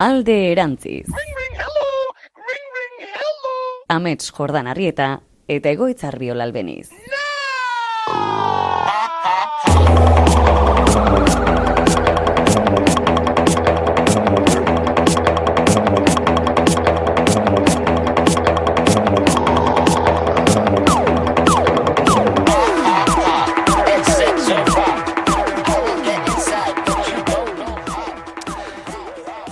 Alde erantziz. Ring, ring, hello! Ring, ring, hello! Amets Jordan Arrieta eta Egoitz Arriola Albeniz.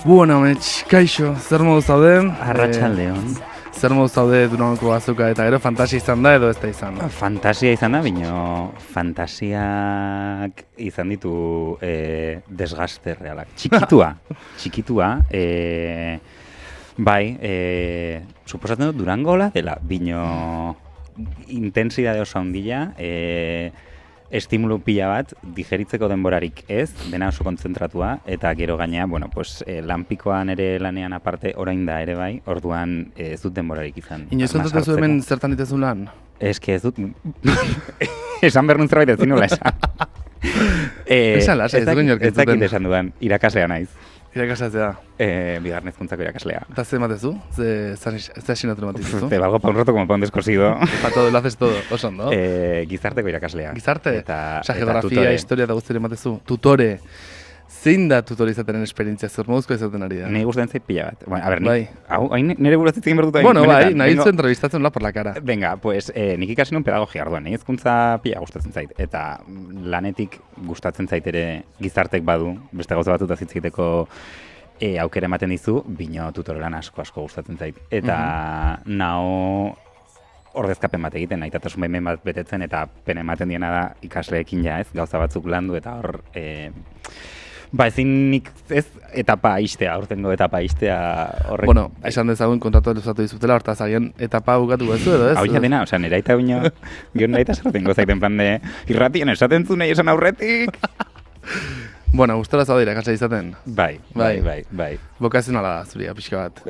Bueno, Amets, kaixo, zer modu zaude? Arratsaldeon. Zer modu zaude Durangoko azoka eta gero fantasia izan da edo ez da izan? Fantasia izan da, bino fantasiak izan ditu desgaste realak. Txikitua, bai, suposatzen dut Durangola dela, bino intensidade oso handia, estimulu pila bat, digeritzeko denborarik ez, dena oso kontzentratua, eta gero gainea, bueno, pues, lanpikoan ere lanean aparte orain da ere bai, orduan ez dut denborarik izan. Inoiz kontatu hemen zertan ditezun lan? Eske ez dut... esan behar nun zerbait ez zinula esan. Esan lasa, ez dugu inork ez dakit esan dudan, irakaslea naiz. Irakaslatzea. Bigarren hezkuntzako irakaslea. Eta ze matezu? Ze asignatura matezu? Te valgo pa un roto como pa un descosido. Pa todo, lo haces todo, oso ondo. Gizarteko irakaslea. Gizarte? Eta geografia, tutore. historia eta guztiere matezu. Tutore. Zein da tutore izatenen esperientzia, zer moduzko izaten ari da? Nei gustatzen zait pila bat. Bueno, a ver, bai. Nire buruz egin behar dut hain. Bueno, bai, nahi Vengo- zu entrevistatzen la por la cara. Venga, pues nik ikasi nun pedagogia orduan, nahi hezkuntza pila gustatzen zait. Eta lanetik gustatzen zait ere gizartek badu, beste gauza batutaz hitz egiteko aukera ematen dizu, bino tutore lan asko gustatzen zait. Eta nao ordezkapen bat egiten, nahitatasun behin bat betetzen, eta pena ematen diena da ikasleekin ja, ez, gauza batzuk landu, eta hor... Ba, ezin nik ez etapa istea, aurtengo etapa istea horrek... Bueno, esan dezagun kontratu luzatu dizutela, hortaz agian etapa bukatu bezu edo ez? Hau dena, osea, nera eta bino, gion nahi eta esatengo zaiten plan de, irratien esaten zu nahi esan aurretik. Bueno, gustora zaude irakasle izaten. Bai. Bokazionala da, zuria, pixka bat.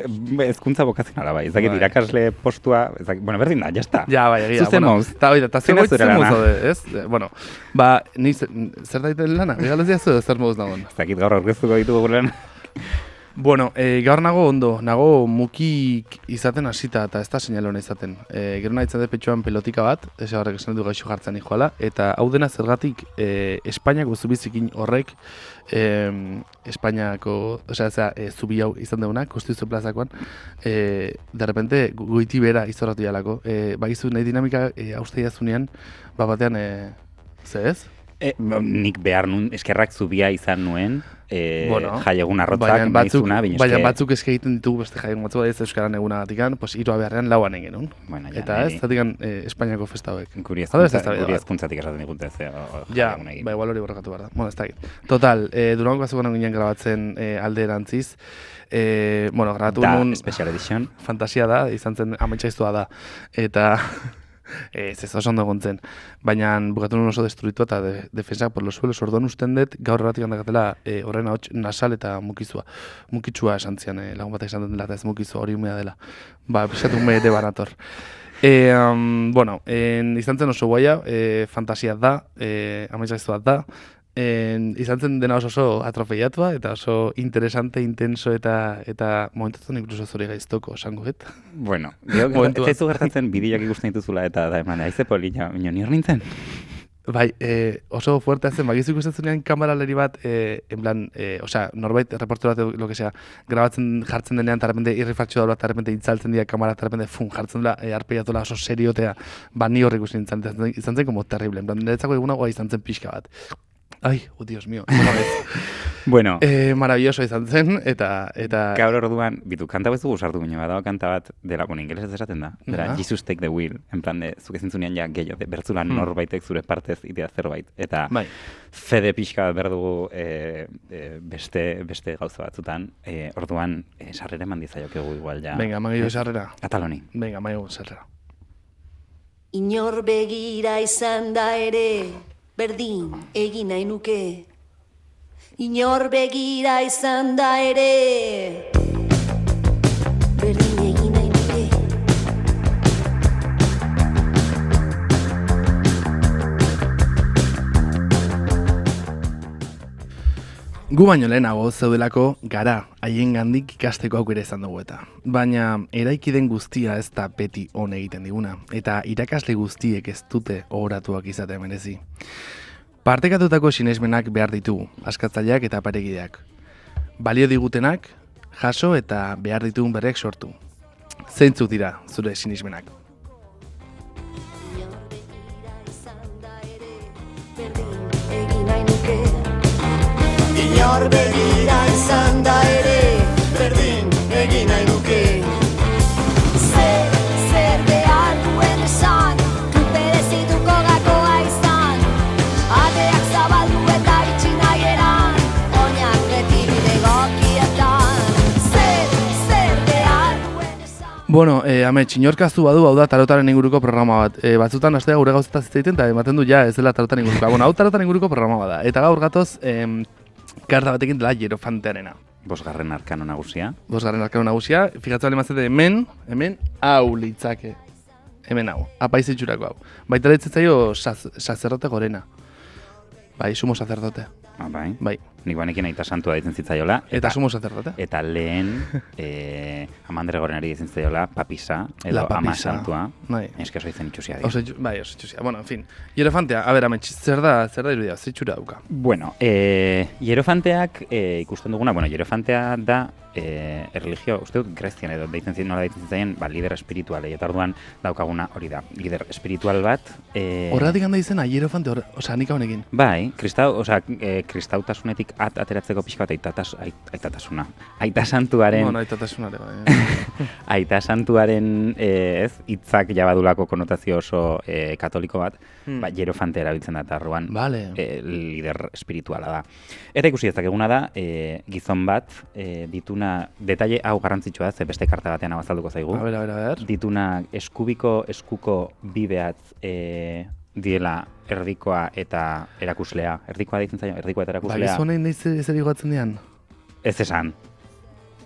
Ezkuntza bokazionala bai, ez dakit Bai. irakasle postua, ez dakit, bueno, berdin da, jazta. Ja, bai, egia. Zuzen Bueno, mouz. eta Zein da zer zure mouz lana? zaude, ez? Bueno, ba, ni zer daiten lana? Egalez diazu edo zer mouz nagoen? Ez dakit gaur aurkeztuko ditugu gure lan. Bueno, gaur nago ondo, nago mukik izaten hasita eta ez da seinale ona izaten. Gero nahi dut petxoan pelotika bat, ez horrek esan du gaixo jartzen joala, eta hau dena zergatik Espainiako zubizikin horrek, Espainiako, zubi hau izan deuna, Konstituzio plazakoan, de repente goiti bera izorratu jalako. Bagizu nahi dinamika hauste jazunean, batean, ze ez? Nik behar nun, eskerrak zubia izan nuen, Bueno, jaiegun arrotzak maizuna, baina batzuk eske egiten ditugu beste jaiegun batzuk, ez euskaran egunagatikan, pues 3 beharrean lauan egin genuen. Bueno, ja, Eta ez, zatikan Espainiako festa hauek. Guri Hau da ez da hezkuntzatik esaten digute, ze Ja, jaiegun egin. ba, igual hori borrakatu behar da. Bueno, ez da egin. Total, Durangoko azokan ginen grabatzen alde erantziz. Bueno, grabatu Da, nun special edition. fantasia da, izan zen ametsaiztua da. Eta ez oso ondo egon zen. Baina bukatu nun oso destruitua eta defensak por los suelos. Orduan usten dut gaur erratik handakatela horren ahots nasal eta mukizua. Mukitsua esan zian, lagun batek esan dela eta ez mukizua hori umea dela. Ba, pixatu ume ere banator. Bueno, izan zen oso guaia, fantasia da, ametsaiztua da. Izan zen dena oso atropeiatua eta oso interesante, intenso eta momentatzen inkluso zori gaiztoko, esango et. Bueno, Momentua. ez zaizu gertatzen bideoak ikusten dituzula eta da eman, aize polilla, baina ni hor nintzen. Bai, oso fuertea zen, bagizu ikusten zunean kameraleri bat, en plan, norbait, reportero bat, lo que sea, grabatzen jartzen denean, eta repente irrifartxo daula, eta repente itzaltzen dira kamera, eta repente, jartzen dela, arpeiatola oso seriotea, ba, ni horrik ikusten izan zen como terrible, en plan, niretzako egunagoa izan zen pixka bat. Ai, Dios mío, una vez. Bueno, Maravilloso izan zen, eta... gaur orduan, bitu, kanta bezu gusartu bine, badago kanta bat, dela, bueno, ingelesez esaten da, dela, Aha. Jesus take the wheel, en plan de, zuk ezin zunean ja gehiago, bertzula norbaitek zure partez itea zerbait, eta Bai. fede pixka bat behar dugu beste gauza batzutan, orduan, sarrera eman dizaiokegu igual ja. Venga, magio sarrera. Ataloni. Venga, magio sarrera. Inor begira izan da ere, berdin egin nahi nuke. Inor begira izan da ere, berdin egin nahi nuke. Gu baino lehenago zeudelako gara haiengandik ikasteko aukera izan dugu eta. Baina eraiki den guztia ez da beti on egiten diguna, eta irakasle guztiek ez dute ohoratuak izatea merezi. Partekatutako sinesmenak behar ditugu, askatzaileak eta parekideak. Balio digutenak, jaso eta behar ditugun berrek sortu. Zeintzuk dira zure sinesmenak? Inor begira izan da ere, berdin egin nahi nuke. Zer behar duen esan, berezituko gakoa izan. Ateak zabaldu eta itxi nahi eran, oinak beti bide gokietan. Zer behar duen esan. Bueno, amets, inorkazu badu, hau da tarotaren inguruko programa bat. Batzutan astea gure gauzetaz zitzaiten, eta ematen du ja ez dela tarotan inguruko. Bueno, hau tarotan inguruko programa bat da. Eta gaur gatoz, karta batekin dela Hierofantearena. Bosgarren arkano nagusia. Bosgarren arkano nagusia, fijatzen bali mazete hemen hau litzake. Hemen hau, apaiz itxurako hau. Baita zaio sacerdote gorena. Bai, sumo sacerdote. Bai. Bai. Nik banekin aita santua ditzen zitzaiola. Eta sumo sacerdote. Eta lehen Amandre Gorenari ditzen zitzaiola papisa, edo ama santua. Bai. Eske oso izen itxusia dira. Bai, oso itxusia. Bueno, en fin. Hierofantea, a ber, amets, zer da irudia, zer itxura dauka? Bueno, hierofanteak ikusten duguna, Hierofantea da erreligio, uste dut Grezian edo nola deitzen zitzaien, lider espiritualei, eta orduan daukaguna hori da. Lider espiritual bat. Horretik handa izena, Hierofante, osea, nik honekin. Bai, kristautasunetik ateratzeko pixka bat aitatasuna. Aita santuaren... Bueno, aitatasunare, bai. Aita santuaren hitzak jabadulako konotazio oso katoliko bat, Hierofante erabiltzen da, eta arruan lider espirituala da. Eta ikusi ezakeguna da, gizon bat, dituna, detaile hau garrantzitsua, ze beste karta batean hau azalduko zaigu. A ber. Dituna eskuko bi behatz diela erdikoa eta erakuslea. Erdikoa deitzen zaio, erdikoa eta erakuslea. Ba, gizonein nahi zer igoatzen dian? Ez esan.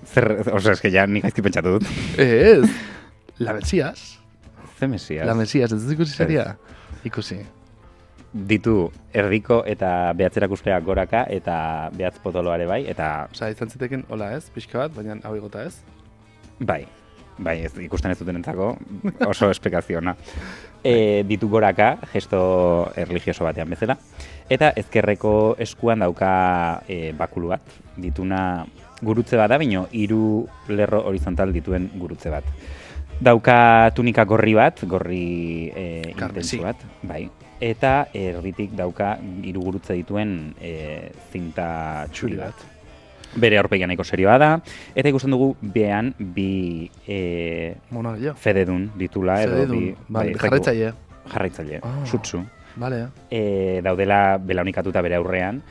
Eske ja nik gaizki pentsatu dut. Ez, la Mesias. Ze Mesias? La Mesias, ez ikusi seria? Ikusi. Ditu erdiko eta behatz erakuslea goraka eta behatz potoloare bai, eta... Osa, izan ziteken, hola ez, pixka bat, baina hau igota ez? Bai, ez ikusten ez dutenentzako oso esplikaziona. Ditu goraka, gesto erlijioso batean bezala, eta ezkerreko eskuan dauka bakulu bat, dituna gurutze bat da, baino 3 lerro horizontal dituen gurutze bat. Dauka tunika gorri bat, gorri intenso bat, bai. Eta erditik dauka 3 gurutze dituen zinta txuri bat. Bere aurpegian nahiko serioa da, eta ikusten dugu behan bi fededun ditula. Fededun, jarraitzaile, sutsu. Vale. Daudela belaunikatuta bere aurrean,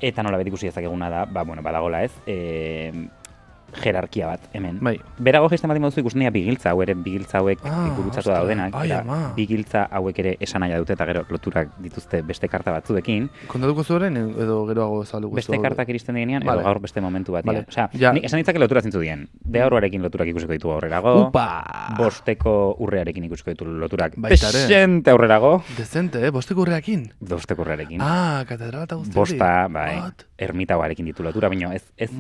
eta nola beti ikusi ezakeguna da, badagola ez, jerarkia bat, hemen. Bai. Berago gesten bat imoduzu ikusten dira bigiltza, bigiltza hauek gurutzatu daudenak, bigiltza hauek ere esan nahi dute eta gero loturak dituzte beste karta batzuekin. Kontatuko zuen edo geroago zaluko zuen? Beste kartak iristen direnean edo gaur beste momentu batean. Osea, nik esan ditzake lotura zintzu dien. Deaurroarekin loturak ikusiko ditu aurrerago. Bosteko urrearekin ikusiko ditu loturak. Dezente aurrerago. Dezente, bosteko urreakin? Bosteko urrearekin. Katedrala eta guzti. Bosta, bai, ermitagoarekin ditu lotura, baina ez...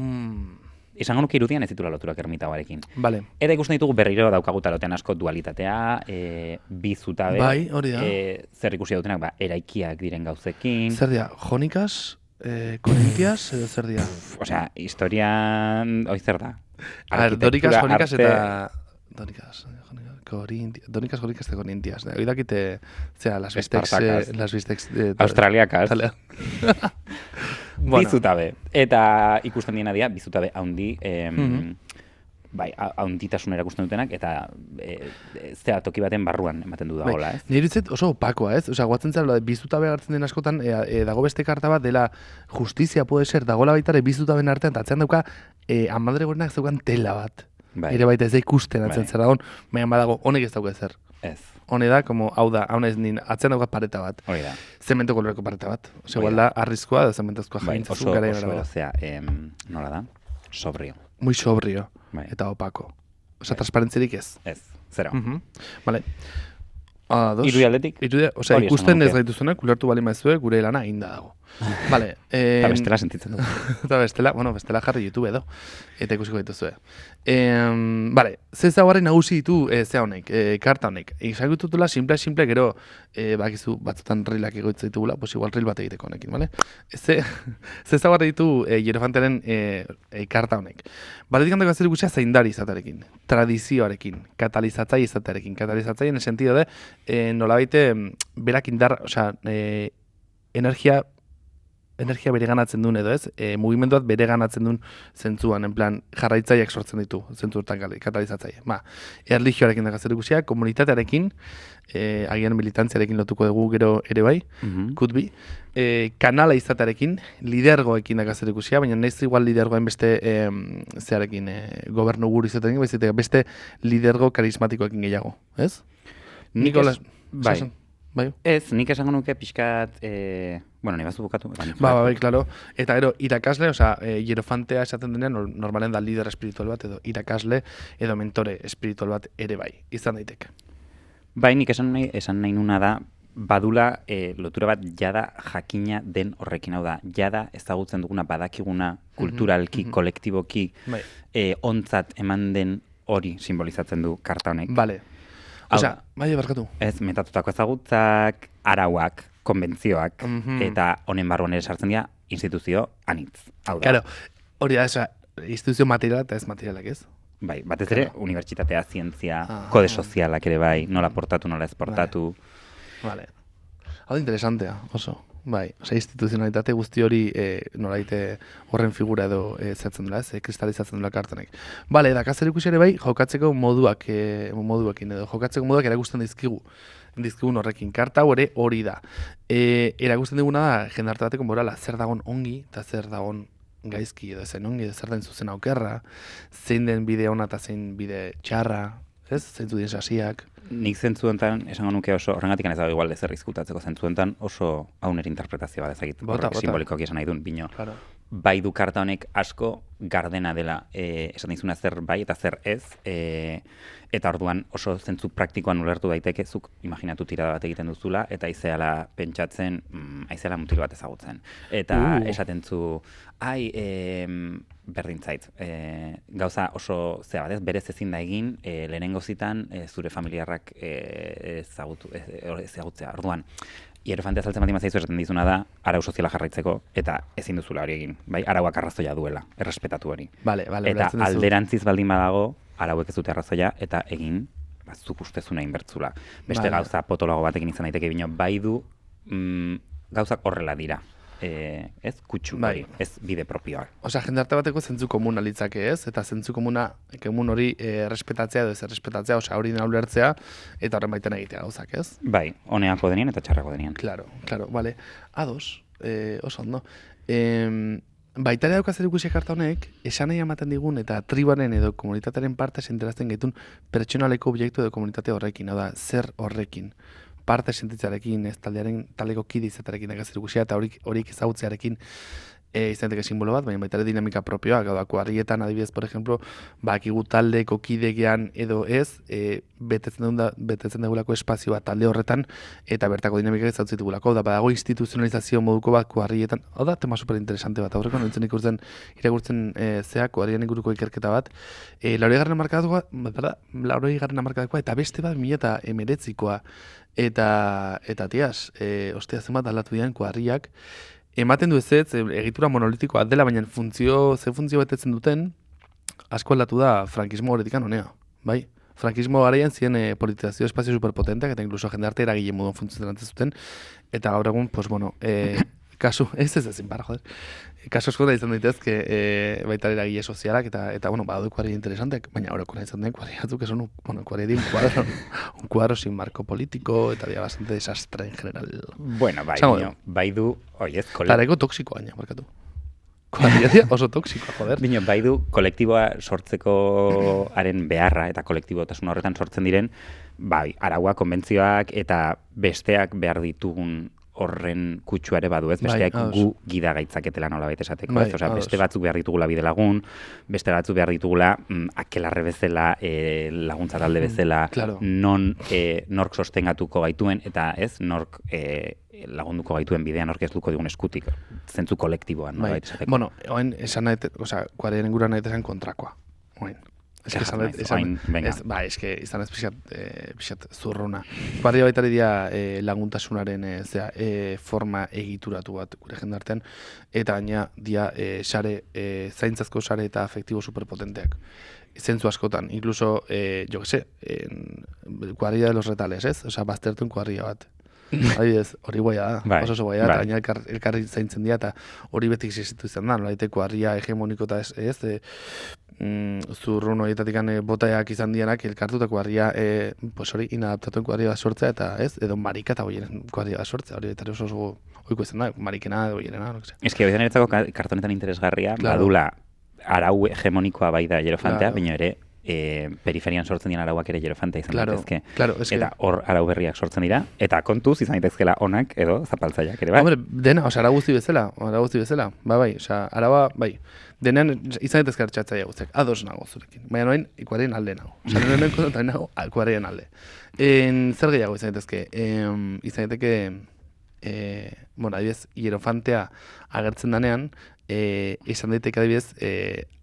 Izango nuke irudian ez ditula loturak ermitagoarekin. Vale. Eta ikusten ditugu berriro daukagu tarotean asko dualitatea, bi zutabe. Bai, hori da. Zer ikusi dutenak, eraikiak diren gauzekin. Zer dira, Jonikas, Korintias, edo zer dira? Osea, historian, hoi zer da? Dorikas, Jonikas eta... Donikas, Jonikas eta Korintias. Hoi dakite, las bistecs... Australiakas. Bizutabe. Eta ikusten diena dira, bizutabe haundi, bai, haunditasun erakusten dutenak, eta zera toki baten barruan ematen du dagoela, ez? Nire utzet oso opakoa, ez? Osea, guatzen zara, bizutabe hartzen den askotan, dago beste karta bat, dela justizia puede ser, dagoela baitare bizutaben artean, eta atzean dauka, Amandre Gorenak zeukan tela bat. Ere baita ez da ikusten atzen zera dagoen, baina badago, honek ez dauka ezer. Ez. Hone da, hau da, atzean dauka pareta bat. Hori da. Zemento koloreko pareta bat. Ose, igual da, arrizkoa da zementozkoa jaintzazu gara oso, nola da? Sobrio. Muy sobrio. Eta opako. Osa, transparentzirik ez. Ez, zero. Vale. Irudia aldetik? Osea, ikusten ez gaituzunak, ulertu bali maizue, gure lana egin da dago. Vale. Eta bestela sentitzen dut. Eta bestela jarri YouTube edo. Eta ikusiko dituzue. Vale, ze zaugarri nagusi ditu ze honek, karta honek. Izagututula simple, gero, bakizu batzutan rilak egoitza ditugula, pues igual ril bat egiteko honekin, vale? Ze zaugarri ditu Hierofanteren karta honek. Batetik handako zer ikusia zaindari izatearekin, tradizioarekin, katalizatzaile izatearekin. Katalizatzaile en el sentido de, nolabaite, berak indar, osea, energia bereganatzen duen edo ez, mugimendu bat bereganatzen duen zentzuan, en plan, jarraitzaileak sortzen ditu, zentzu hortan katalizatzaile. Erlijioarekin dago zer ikusia, komunitatearekin, agian militantziarekin lotuko dugu gero ere bai, could be, kanala izatearekin, lidergoekin dago zer ikusia, baina nahiz igual lidergoen beste zearekin, gobernu guru izatearekin, beste lidergo karismatikoekin gehiago, ez? Nikolas, bai. Ez, nik esango nuke pixkat, ni bazu bukatu. Bai, claro. Eta gero, irakasle, osea, hierofantea esaten denean, normalen da lider espiritual bat, edo irakasle, edo mentore espiritual bat ere bai, izan daiteke. Bai, nik esan nahi nuna da, badula lotura bat jada jakina den horrekin, hau da, jada ezagutzen duguna, badakiguna, kulturalki, kolektiboki, ontzat eman den hori simbolizatzen du karta honek. Vale. Osea, bai, barkatu. Ez, metatutako ezagutzak, arauak, konbentzioak, eta honen barruan ere sartzen dira instituzio anitz. Hau da. Claro, hori da, instituzio materiala eta ez materialak, ez? Bai, batez ere, unibertsitatea, zientzia, kode sozialak ere bai, nola portatu, nola ez portatu. Vale. Hau da interesantea, oso. Bai, instituzionalitate guzti hori nolaite horren figura edo zertzen dela, ez, kristalizatzen dela kartanek. Bale, da kazer ikusi ere bai, jokatzeko moduekin edo jokatzeko moduak erakusten dizkigun horrekin. Karta hori da. Erakusten diguna da, jendarte bateko morala, zer dagon ongi eta zer dagon gaizki edo zen ongi, edo zer den zuzen aukerra, zein den bide ona eta zein bide txarra, ez, zein dien sasiak. Nik zentzuentan, esango nuke oso, horrengatik ez dago igual ezer izkutatzeko zentzuentan oso hauner interpretazioa dezakit. Horrek simbolikoak esan nahi duen, bino. Claro. Bai du karta honek asko gardena dela, esan dizuna zer bai eta zer ez, eta orduan oso zentzu praktikoan ulertu daiteke, zuk imaginatu tirada bat egiten duzula, eta aizeala pentsatzen, aizeala mutil bat ezagutzen. Eta esaten zu, berdin zait, gauza oso zea bat ez, berez ezin da egin, lehenengo zitan zure familiarrak ezagutzea. Orduan, hierofantea saltzen bat imazaizu esaten dizuna da, arau soziala jarraitzeko, eta ezin duzula hori egin. Bai? Arauak arrazoia duela, errespetatu hori. Vale, eta alderantziz baldin badago, arauek ez dute arrazoia, eta egin, zuk ustezuna inbertzula. Beste gauza potologo batekin izan daiteke bino, bai du gauzak horrela dira. Ez kutsu hori, ez bide propioa. Osea, jendarte bateko zentzu komuna litzake, ez? Eta zentzu komun hori errespetatzea edo ez errespetatzea, osea, hori dena ulertzea eta horren baiten egitea gauzak, ez? Bai, honeako denien eta txarrako denien. Claro, vale. Ados, oso ondo. Baita ere dauka zer ikusi karta honek, esan nahi ematen digun eta tribaren edo komunitatearen parte sentirazten gaitun pertsonaleko objektu edo komunitate horrekin, hau da, zer horrekin. Parte sentitzarekin, ez taldeko kide izatearekin zer ikusia eta horik ezagutzearekin izan daiteke simbolo bat, baina baita ere dinamika propioa, gau da, kuarrietan adibidez, por ejemplo, bakigu taldeko kidegean edo ez, betetzen dugulako espazio bat talde horretan, eta bertako dinamika ezagutzen dugulako, da badago instituzionalizazio moduko bat kuarrietan, hau da, tema superinteresante bat, aurreko nintzen irakurtzen kuarrien inguruko ikerketa bat, 80. hamarkadakoa, eta beste bat 2019koa, eta tiaz, ostia zenbat aldatu dian kuarriak, ematen du ez, egitura monolitikoa dela, baina funtzio betetzen duten, asko aldatu da frankismo horretikan honea, bai? Frankismo garaian ziren politizazio espazio superpotenteak, eta inkluso jendarte eragile moduan funtzionatzen zuten, eta gaur egun, pues bueno, kasu, ez ezin para, joder, kasu asko da izan daitezke baita eragile sozialak, eta bueno, badaude kuadri interesanteak, baina horreko izan den kuadri batzuk, esan, bueno, kuadri di un cuadro sin marco político, eta dia bastante desastre en general. Bueno, bai du, oiez, Tareko toksikoa, markatu. Kuadria oso toksikoa, joder. Bino, bai du, kolektiboa sortzekoaren beharra, eta kolektibotasun horretan sortzen diren, bai, araua, konbentzioak, eta besteak behar ditugun horren kutsuare badu, ez? Besteak gu gida gaitzaketela nola baita esateko, ez? Osea, beste batzuk behar ditugula bide lagun, beste batzuk behar ditugula akelarre bezala, laguntza talde bezala, non nork sostengatuko gaituen, eta ez? Nork lagunduko gaituen bidean orkeztuko digun eskutik, zentzu kolektiboan, Bai. nolabait esateko. Bueno, oain esan nahi, kuariaren inguruan nahi esan kontrakoa. Oain. Ez que Zergatik naiz, oain, venga. ez que izan ez pixat zurruna. Kuaria baitari dira laguntasunaren forma egituratu bat gure jendartean, eta gaina dia sare, zaintzazko sare eta afektibo superpotenteak. Zentzu askotan, incluso, yo que sé, kuaria de los retales, ez? Osa, baztertuen kuaria bat. Adibidez, hori guaia da, Bai, oso guaia da, bai. eta gaina elkarri zaintzen dira, eta hori beti existitu izan da, nolaiteko harria hegemoniko eta zurrun horietatik botaak izan dianak elkartutako harria, pues hori inadaptatuen kuadria sortzea, eta edo marika eta hoieren kuadria sortzea, hori eta oso ohiko izan da, marikena edo hoierena, no sé. Ez que hoitan eretzako kartonetan interesgarria, Claro. badula arau hegemonikoa bai da Hierofantea, Claro. baina ere periferian sortzen diren arauak ere Hierofantea izan Claro, daitezke. claro, es que- Eta hor arau berriak sortzen dira, eta kontuz izan daitezkela onak edo zapaltzaileak ere bai. Hombre, dena, ara guzti bezala, bai, araba, bai. Denean izan daitezke hartxatzaia guztiak, ados nago zurekin. Baina noin, ikuaren alde nago. Noen kontra nago, ikuaren alde. Zer gehiago izan daitezke? Izan daiteke, bueno, adibidez, Hierofantea agertzen danean, izan daiteke adibidez,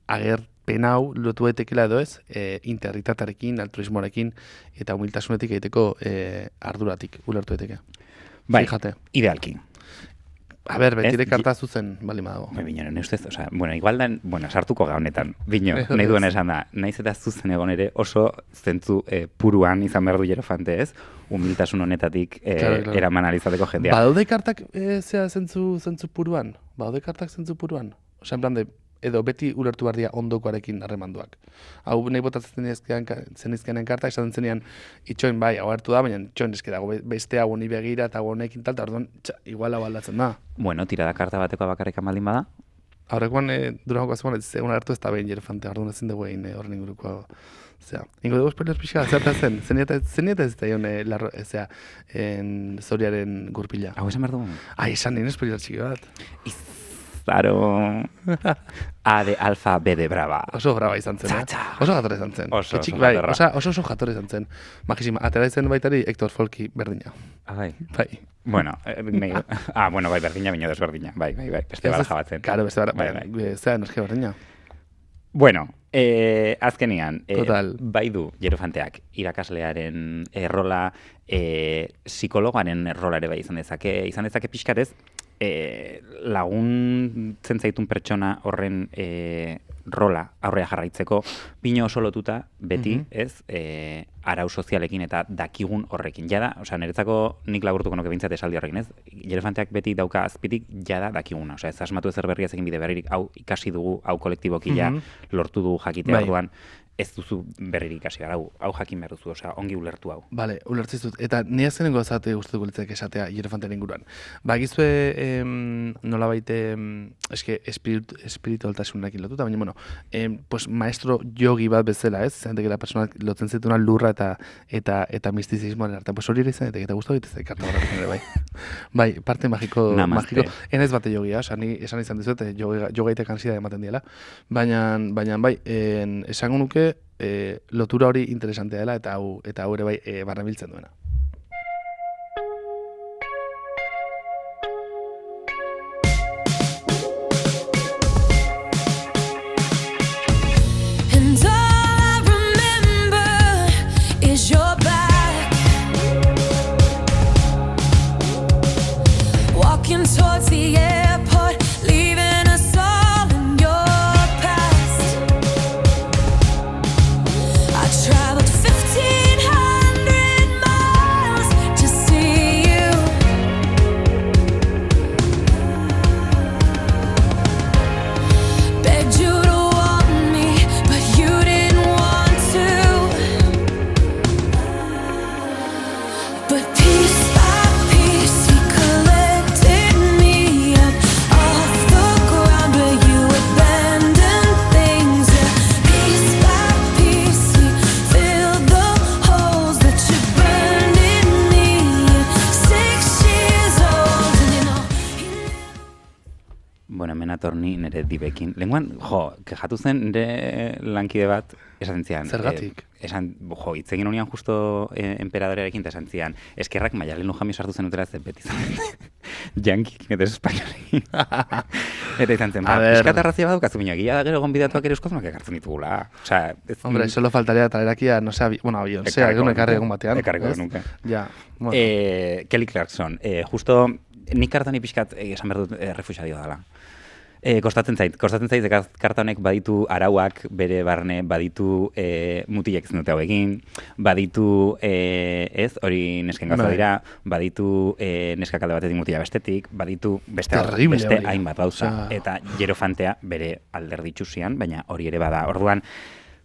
agerpen hau lotu daitekela edo ez, integritatearekin, altruismoarekin eta humiltasunetik egiteko arduratik ulertu daiteke. Bai, Fíjate. idealki. A ber, betire Ez, karta zuzen, bali badago. Bai, bino, nire ustez, osea, bueno, igual da, bueno, sartuko ga honetan, bino, nahi duen esan da, naiz eta zuzen egon ere oso zentzu puruan izan behar du Hierofante ez, humiltasun honetatik Claro. eraman alizateko jendea. Badaude kartak zentzu puruan? Badaude kartak zentzu puruan? Osa, en plan de, edo beti ulertu behar dira ondokoarekin harremanduak. Hau nahi botatzen zenizkenen karta, esaten zenean, itxoin bai, hau hartu da, baina itxoin eski dago beste hau honi begira eta hau honekin tal, eta orduan, igual hau aldatzen da. Bueno, tirada karta batekoa bakarrik baldin bada, Aurrekoan, Durangoko azuan, ez egun hartu ez da behin Hierofantea, orduan ezin dugu egin horren inguruko. Ingo dugu spoilers pixka, zerta zen, zenieta ez da egon, zoriaren gurpila. hau esan behar dugu? Esan nien spoiler txiki bat. Zaro, A de alfa, B de brava. Oso brava izan zen, Txa-txa. Oso jatorra izan zen. Oso Bai, jatorra. oso jatorra izan zen. Magisima, atera izan baitari Hector Folki berdina. Bai. Bai. Bueno, bueno, bai, berdina, baina desberdina. Bai, beste baraja bat zen. Karo, beste Bai, baraja. Zera, noski berdina. Bueno, azkenean, Total. bai du Hierofanteak irakaslearen rola, psikologoaren rola ere bai izan dezake pixkatez, laguntzen zaitun pertsona horren rola aurrea jarraitzeko, pino oso lotuta beti, ez, arau sozialekin eta dakigun horrekin. Jada, osea, niretzako nik laburtuko nuke behintzat esaldi horrekin, ez? Hierofanteak beti dauka azpitik jada dakiguna. Osea, ez asmatu ezer berria egin bide berririk, hau ikasi dugu, hau kolektiboki ja lortu du jakitea Bai. orduan, ez duzu berririk ikasi, hau jakin behar duzu, osea, ongi ulertu hau. Bale, ulertzen dut. Eta ni azkenengo zate gustatuko litzake esatea Hierofantearen inguruan. Ba, gizue nolabait eske espiritualtasunarekin lotuta, baina bueno, pues maestro yogi bat bezala, ez? Izan daiteke pertsonak lotzen zituna lurra eta mistizismoaren artean. Pues hori ere izan daiteke, eta gustatu egiten karta horrekin ere bai. Bai, parte magiko, Namaste. enez bate yogia, osa, ni esan izan dizuet, jogaitek ansiedade ematen diela. Baina bai, esango nuke lotura hori interesantea dela eta hau ere bai barnebiltzen duena. And all I remember is your back, walking towards the airport, leaving us all in your past. I traveled 1,500 miles to see you. Begged you to want me, but you didn't want to. But piece by piece, you collected me up off the ground where you abandoned things. Yeah. Piece by piece, we filled the holes that you burned in me. Yeah. 6 years old, and you know. Bueno, hemen atorni nire dibekin. Lenguan, kejatu zen nire lankide bat, esaten zian. Zergatik? esan, hitz egin honean justo emperadorearekin eta esan zian, eskerrak Maialen Lujami sartu zen utela ez beti jankikin eta espainolekin. Eta izan zen, piskatarrazia badukazu, baina egia da gero gonbidatuak ere euskozunak ekartzen ditugula. Osea, Hombre, solo faltaría traerakia, no sé, avión, sea, egun ekarri egun batean. Ekarriko nuke. Ja, bueno. Kelly Clarkson, justo nik kartani pixkat esan behar dut refusadio dela. Kostatzen zait karta honek baditu arauak bere barne, baditu mutilek ez dute hau egin, baditu hori nesken gauza dira, baditu neskak alde batetik mutila bestetik, baditu beste hainbat gauza, eta Hierofantea bere alderdi txusian, baina hori ere bada. Orduan,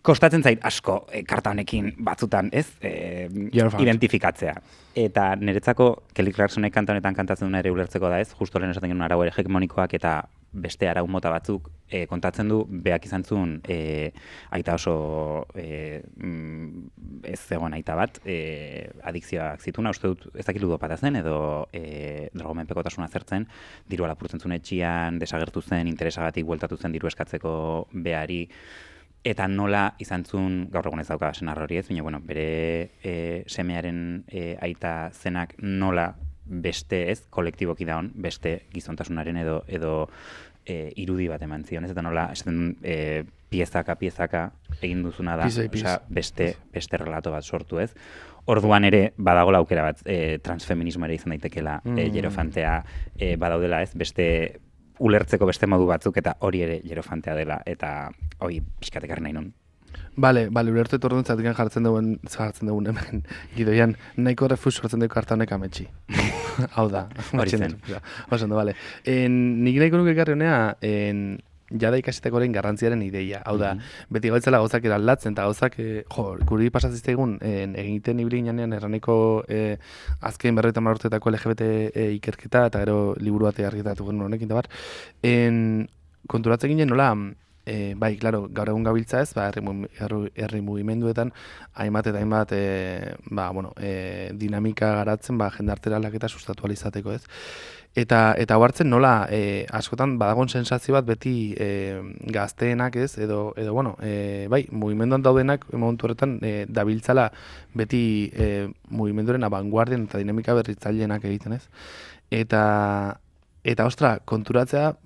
kostatzen zait asko karta honekin batzutan, identifikatzea. Eta niretzako Kelly Clarksonek kanta honetan kantatzen duna ere ulertzeko da justo lehen esaten genuen arau ere hegemonikoak eta beste arau mota batzuk kontatzen du beak izan zuen aita oso ez zegoen aita bat, adikzioak zituna, uste dut ez dakit ludopata zen edo drogomenpekotasuna zertzen, dirua lapurtzen zuen etxian, desagertu zen, interesagatik bueltatu zen diru eskatzeko beari, eta nola izan zuen, gaur egun ez dauka senar hori ez, baina bueno, bere semearen aita zenak nola beste kolektiboki daun, beste gizontasunaren edo irudi bat eman zion, ez eta nola esaten piezaka egin duzuna da, beste relato bat sortu ez. Orduan ere badagola aukera bat transfeminismo ere izan daitekela Hierofantea badaudela ez, beste ulertzeko beste modu batzuk eta hori ere Hierofantea dela eta hori pixkat ekarri nahi nun. Bale, ulertu etorduan zatikan jartzen dugun hemen gidoian nahiko refus sortzen dugu karta honek ametsi. Hau da. Hori zen. Osondo, bale. Nik nahiko nuke ekarri honea, jada ikasitekoren garrantziaren ideia. Hau da, beti gautzela gauzak eraldatzen, eta gauzak, guri pasatziztegun, egiten ibili ginean erraneko azken 50 urteetako LGBT ikerketa, eta gero liburu bat argitatu genuen honekin, eta bar, konturatzen ginen nola, bai, claro, gaur egun gabiltza ez, herri mugimenduetan hainbat eta hainbat dinamika garatzen jendartera aldaketa sustatu ahal izateko ez. Eta hartzen nola askotan badagon sensazio bat beti gazteenak ez, edo bai, mugimenduan daudenak momentu horretan dabiltzala beti mugimenduaren abanguardian eta dinamika berritzaileenak egiten ez. Eta ostra, konturatzea,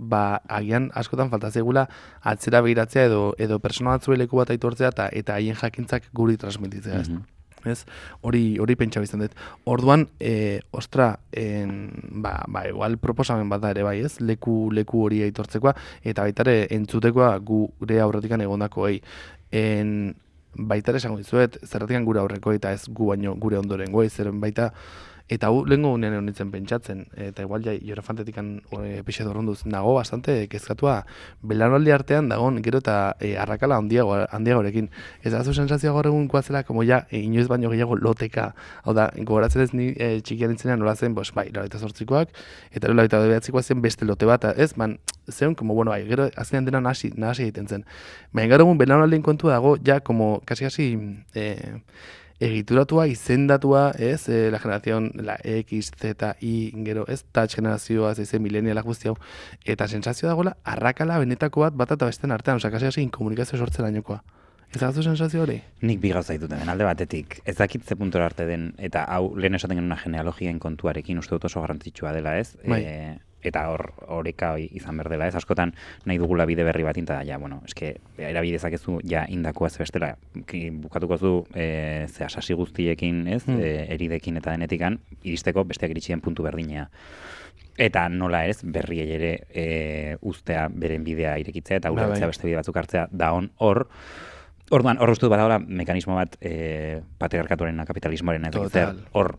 agian askotan faltazeigula atzera behiratzea edo persona batzuei leku bat aitortzea eta haien jakintzak guri transmititzea, ez? Hori pentsa bizten dut. Orduan, ostra, igual proposamen bat da ere bai, ez? Leku hori aitortzekoa eta baita ere entzutekoa gure aurretikan egondakoei. Baita ere esango dizuet, zerratikan gure aurreko eta ez gu baino gure ondorengoei, zeren baita. Eta lehenko gunean honitzen pentsatzen, eta igual Hierofantetikan pixet horronduz nago bastante kezkatua belaunaldi artean dagoen gero eta arrakala handiagorekin. Ez da zu sensazioa gaur egun guazela, inoiz baino gehiago loteka. Hau da, gogoratzen ez ni txikian intzenean nola zen, bai, 98koak, eta 99koak zen beste lote bat, ez, zeon, gero azkenean dena nahasi egiten zen. Baina gaur egun belaunaldien kontua dago, kasi egituratua, izendatua, ez, la generación, la X, Z, Y, gero, ez, touch generazioa, ez, milenialak guzti hau, eta sensazio dagoela, arrakala benetako bat eta besten artean, kasi inkomunikazio sortzen lainokoa. Ez da sensazio hori? Nik bi gauza ditut hemen, alde batetik, ez dakit ze puntora arte den, eta hau lehen esaten genuen genealogien kontuarekin uste dut oso garrantzitsua dela, ez? Eta horreka izan behar dela, ez askotan nahi dugula bide berri bat inta, erabide dezakezu indakoa ez bestela, bukatuko zu sasi guztiekin, ez, eridekin eta denetikan, iristeko besteak iritsien puntu berdinea. Eta nola ez, berriei ere uztea beren bidea irekitzea, eta ulertzea beste bide batzuk hartzea da hor. Orduan, hor uste dut badagoela mekanismo bat patriarkatuaren, kapitalismoaren, hor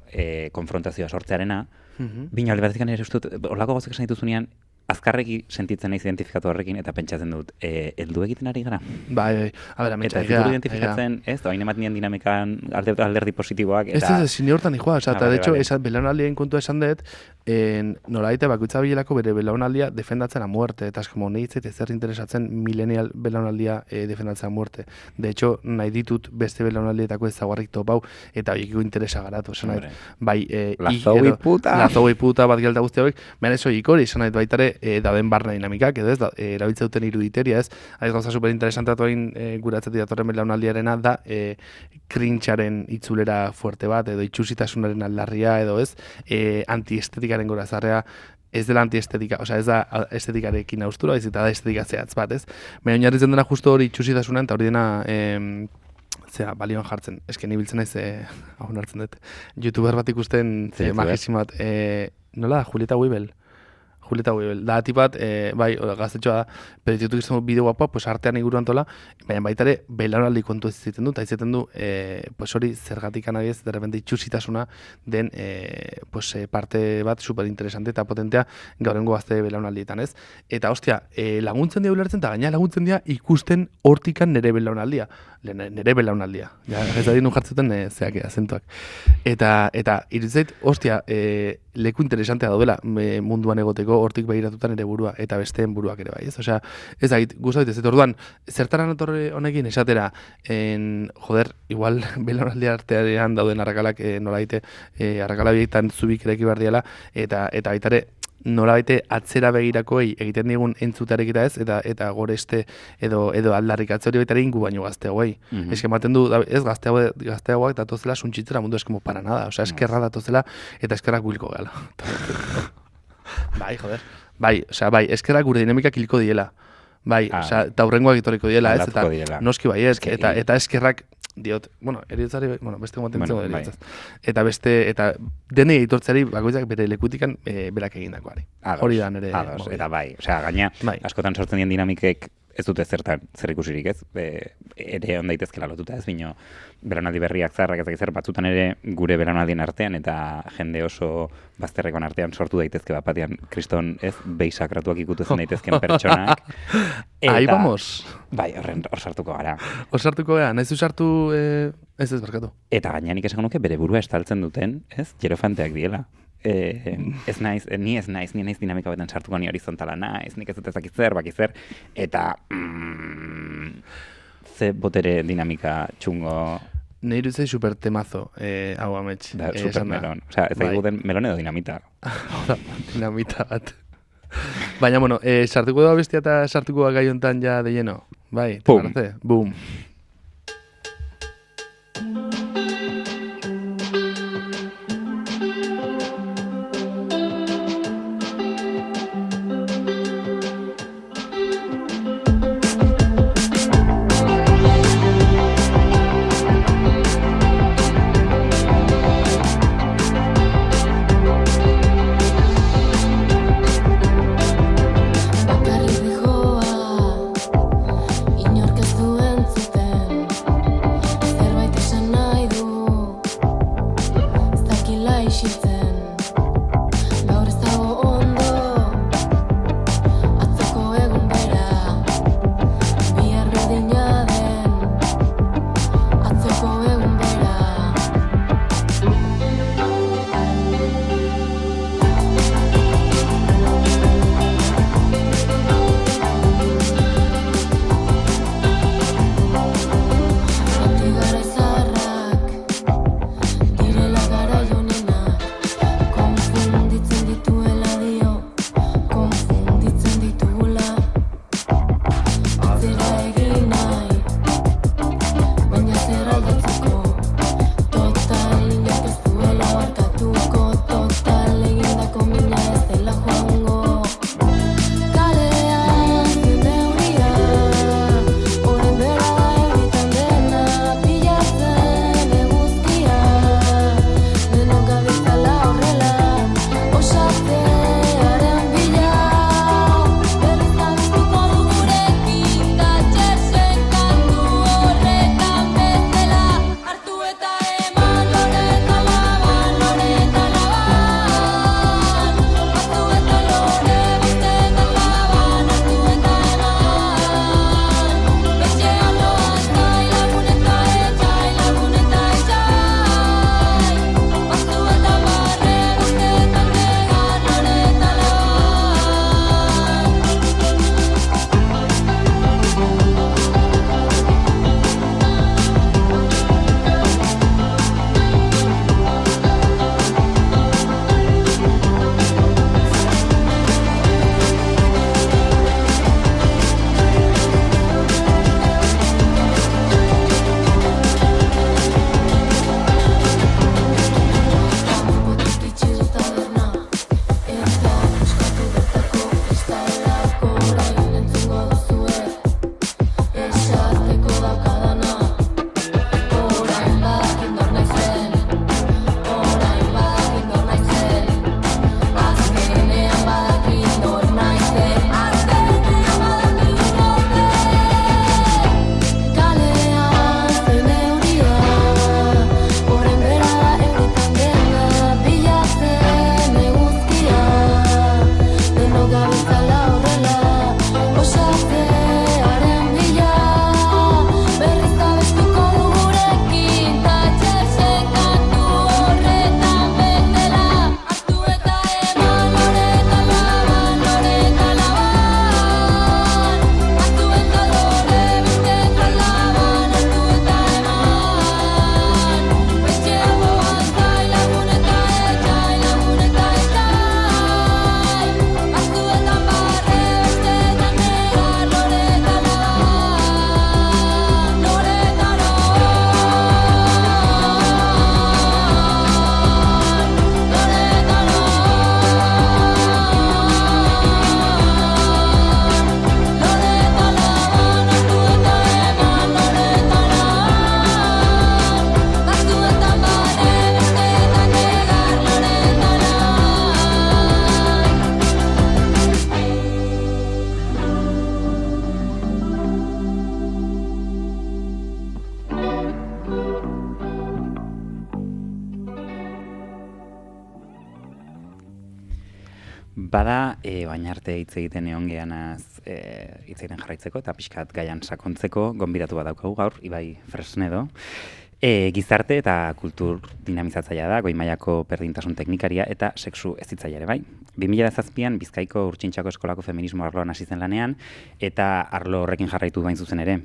konfrontazioa sortzearena, bina alde batetik ere uste dut, horlako gauzak esan dituzunean, azkarreki sentitzen naiz identifikatu horrekin eta pentsatzen dut, heldu egiten ari gara? Bai, eta ez dut identifikatzen, ez, hain ematen dian dinamikan alderdi positiboak. Ez, zine hortan ikua, eta de hecho, belaunaldien kontua esan dut, nolaite bakoitza bilelako bere belaunaldia defendatzen a muerte, eta eskomo nahi itzait ezer interesatzen millennial belaunaldia defendatzen a muerte. De hecho, nahi ditut beste belaunaldietako ezaguarrik topau, eta horiekiko interesa garatu, esan nahi, bai, lazoui puta bat gelta guzti hauek, baina eso ikori, esan nahi baitare, dauden barna dinamikak, edo ez, erabiltzeuten iruditeria, ez, aiz gauza superinteresantatu hain gure atzetik datorren belaunaldiarena da, krintxaren itzulera fuerte bat, edo itxusitasunaren aldarria, edo ez, antiestetikaren gora zarrea, ez dela antiestetika, osea ez da estetikarekin austura, baizik eta da estetika zehatz bat, ez? Baina oinarritzen dena justo hori itxusitasunan, eta hori dena balioan jartzen. Eske ni biltzen naiz, hau hartzen dut, youtuber bat ikusten majesima bat, nola da, Julieta Weibel, da tipat, bai, gaztetxoa da, pero ditutu gizten bideo guapa, pues artean inguruan tola, baina baitare belaunaldi kontu ez izaten du, eta izaten du, pues hori zergatik anabiez, de repente itxusitasuna den, pues parte bat superinteresante eta potentea gaurengo gazte belaunaldietan, ez? Eta hostia, laguntzen dia ulertzen, eta gaina laguntzen dia ikusten hortikan nere belaunaldia. Ja, ez da dinu jartzuten zeak azentuak. Eta irutzait, hostia, leku interesantea daudela munduan egoteko hortik behiratutan ere burua, eta besteen buruak ere bai, ez? Osea, ez da, guztaut ez, orduan, zertaran otorre honekin esatera, joder, igual belaunaldi artean dauden arrakalak nola daite, arrakala bietan zubik ereki behar diala, eta baitare, nola baite atzera begirakoei egiten digun entzutearekita ez, eta goreste edo aldarrikatze hori baitare ingu baino gazteagoei. Eske ematen du, ez gazteagoak datozela suntxitzera mundu eskimo para nada, osea, eskerra datozela eta eskerrak guilko gala. Bai, joder. Bai, osea, bai, eskerrak gure dinamikak hilko diela. Bai, osea, eta hurrengoak etorriko diela, ez, eta noski bai, ez, eta eskerrak diot, bueno, eriotzari, bueno, beste gomaten bai. Eta beste, eta denei aitortzeari bakoitzak bere lekutikan berak egindakoari. Hori da nere. Eta bai, osea, gaina, askotan sortzen dien dinamikek ez dute zer ikusirik ez, ere on daitezkela lotuta ez, bino belaunaldi berriak zaharrak ezak zer batzutan ere gure belaunaldien artean eta jende oso bazterrekon artean sortu daitezke batean kriston ez, behi sakratuak ikutuzen daitezken pertsonak. Ahí vamos. Bai, hor sartuko gara. Hor sartuko gara, nahizu sartu, ez barkatu. Eta gainean ikesan nuke bere burua estaltzen duten, ez, jerofanteak diela. Ni naiz dinamika betan sartuko, ni horizontala naiz, nik ez dut ezakitzer, bakitzer, eta ze botere dinamika txungo... Neiru zei super temazo, hau amets. Super melon, osea, ez dugu den melon edo dinamita. Dinamita bat. Baina, bueno, sartuko da bestia eta sartuko da gai hontan ja de lleno. Bai, te parece? Boom. Inork ez du entzuten Bada, baina arte hitz egiten egon gehanaz hitz egiten jarraitzeko eta pixkat gaian sakontzeko gonbidatu bat daukagu gaur, Ibai Fresnedo. Gizarte eta kultur dinamizatzailea da, goi mailako berdintasun teknikaria eta sexu hezitzailea ere bai. 2007an Bizkaiko Urtsintxako Eskolako feminismo arloan hasi zen lanean eta arlo horrekin jarraitu bain zuzen ere.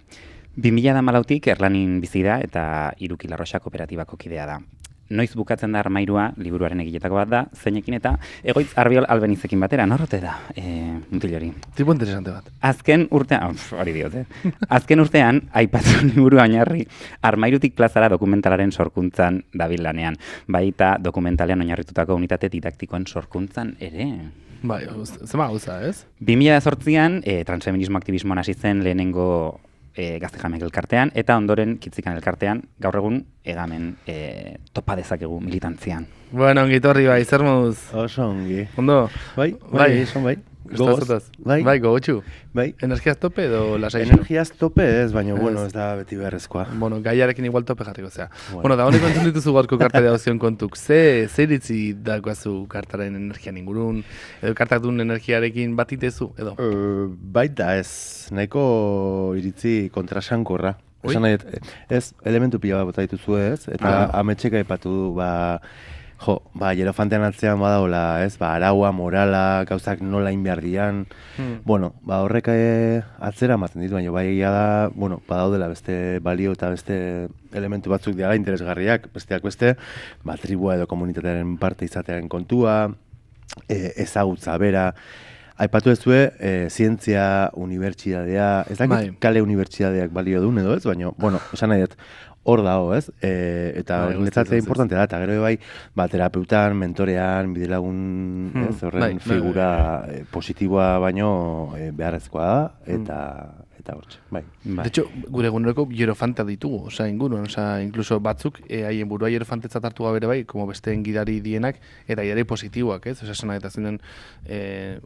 2014tik Erlanin bizi da eta Iruki Larroxa kooperatibako kidea da. Noiz bukatzen da Armairua liburuaren egiletako bat da, zeinekin eta Egoitz Arbiol Albenizekin batera, norrote da, mutil hori. Tipo interesante bat. Azken urtean, hori diote, azken urtean, aipatu liburu oinarri, Armairutik plazara dokumentalaren sorkuntzan dabil lanean, baita dokumentalean oinarritutako unitate didaktikoen sorkuntzan ere. Bai, zema gauza, ez? 2008an, transfeminismo aktivismoan hasi zen lehenengo Gazte Jamek elkartean, eta ondoren Kitzikan elkartean, gaur egun egamen topa dezakegu militantzian. Bueno, ongi torri bai, zer moduz? Oso ongi. Ondo? Bai, esan bai. Gogoz? Bai, gogotxu? Bai. Energiaz tope edo lasaixo? Energiaz tope ez, baina bueno, ez da beti beharrezkoa. Bueno, gaiarekin igual tope jarriko zea. Bueno, da honek entzun dituzu gaurko kartarea dauzien kontuk. Ze iritzi dagoazu kartaren energian ingurun? Edo kartak duen energiarekin bat itezu, edo? Baita ez, nahiko iritzi kontrasankorra. Esan nahi, ez, elementu pila bat bota dituzu ez, eta ametxeka aipatu du, Hierofantean atzean badaola, ez, araua, morala, gauzak nola inbehar dian. Bueno, horrek atzera ematen ditu, baina egia da, badaudela beste balio eta beste elementu batzuk dira interesgarriak, besteak beste, tribua edo komunitatearen parte izatearen kontua, ezagutza bera. Aipatu ezue, zientzia unibertsitatea, ez dakit kale unibertsitateak balio duen edo ez, baina, esan nahi dut, hor dago, ez? Eta netzate importante da, eta gero bai, terapeutan, mentorean, bidelagun, horren figura positiboa baino beharrezkoa da, eta hortxe, bai. De hecho, gure eguneroko hierofantea ditugu, inguruen, incluso batzuk, haien burua hierofantetzat hartu gabere bai, como besteen gidari dienak, eta gidari positiboak, ez? Esan eta zinen,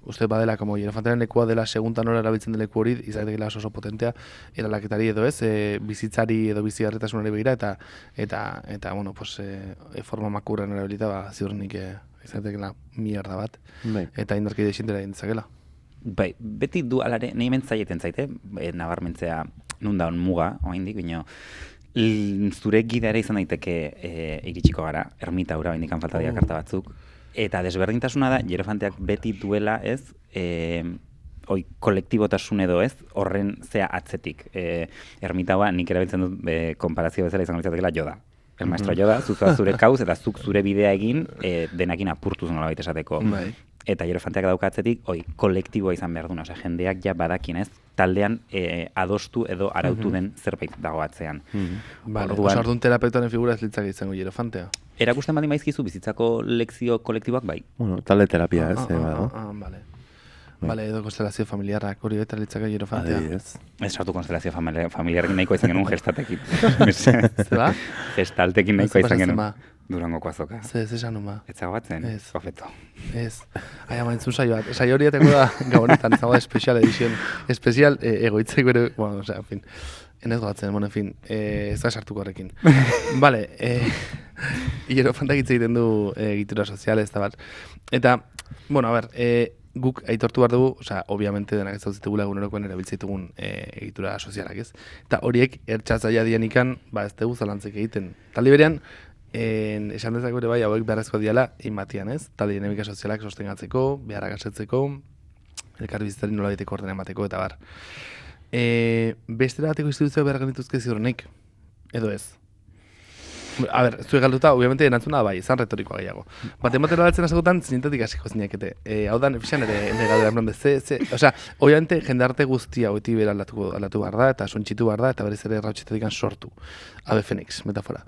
uste badela, como hierofantearen lekua dela seguntan hora erabiltzen den leku hori, izatekela oso potentea, eralaketari edo ez, bizitzari edo bizigarritasunari begira, eta bueno, pues, forma makurren erabilita, ziurrenik izatekela mierda bat, eta indarkide xintera dintzakela. Bai, beti du alare, nahi mentzaieten zaite, nabarmentzea nun daun muga, oaindik, baina zure gida ere izan daiteke iritsiko gara, ermita hura baindikan falta dira karta batzuk, eta desberdintasuna da, hierofanteak beti duela ez, kolektibotasun edo ez, horren zea atzetik. Ermita hua nik erabiltzen dut konparazio bezala izango litzatekela Yoda. El maestro Yoda, zure kauz eta zuk zure bidea egin denakin apurtuz nolabait esateko. Eta hierofanteak daukatzetik, kolektiboa izan behar duna, jendeak ja badakien ez, taldean adostu edo arautu den zerbait dago atzean. Oso orduan terapeutoaren figura ez litzak izango hierofantea. Erakusten baldin maizkizu bizitzako lekzio kolektiboak bai? Bueno, talde terapia ez, badago. Bale, edo konstelazio familiarrak, hori beta litzaka hierofantea. Ez sartu konstelazio familiarrekin nahikoa izan genuen gestatekin. Zeba? Gestaltekin nahikoa izan genuen. Durangoko azoka. Ez esan numa. Ez zago batzen? Ez. Ofeto. Ez. Aia maintzun saio bat. Saio hori ateko da gabonetan, ez dago da especial edition. Especial egoitzeko ere, bueno, en fin. Enez goatzen, en fin. Ez da sartuko horrekin. Bale, hierofantak hitz egiten du egitura sozial, ez da bat. Eta, bueno, a ber, guk aitortu behar dugu, obviamente denak ez dauzitugula egunerokoen erabiltzeitugun egitura sozialak, ez? Eta horiek ertxatzaia dianikan, ez dugu zalantzek egiten. Talde berean, esan dezako ere bai, hauek beharrezkoa diala, inbatian, ez? Talde dinamika sozialak sostengatzeko, beharrak asetzeko, elkarbizitzari nola biteko ordena emateko, eta bar. Bestera bateko instituzioak behar genituzke ziurrenik, edo ez? A ber, zuek galduta, obviamente, erantzuna bai, izan retorikoa gehiago. Batematera altzen asegutan, zinintetik hasiko zinekete. Hau da, fixan ere galdera, obviamente, jendarte guztia goiti bera aldatu behar da, eta sontxitu behar da, eta berriz ere rautxetatik sortu. Abe Fenix, metafora.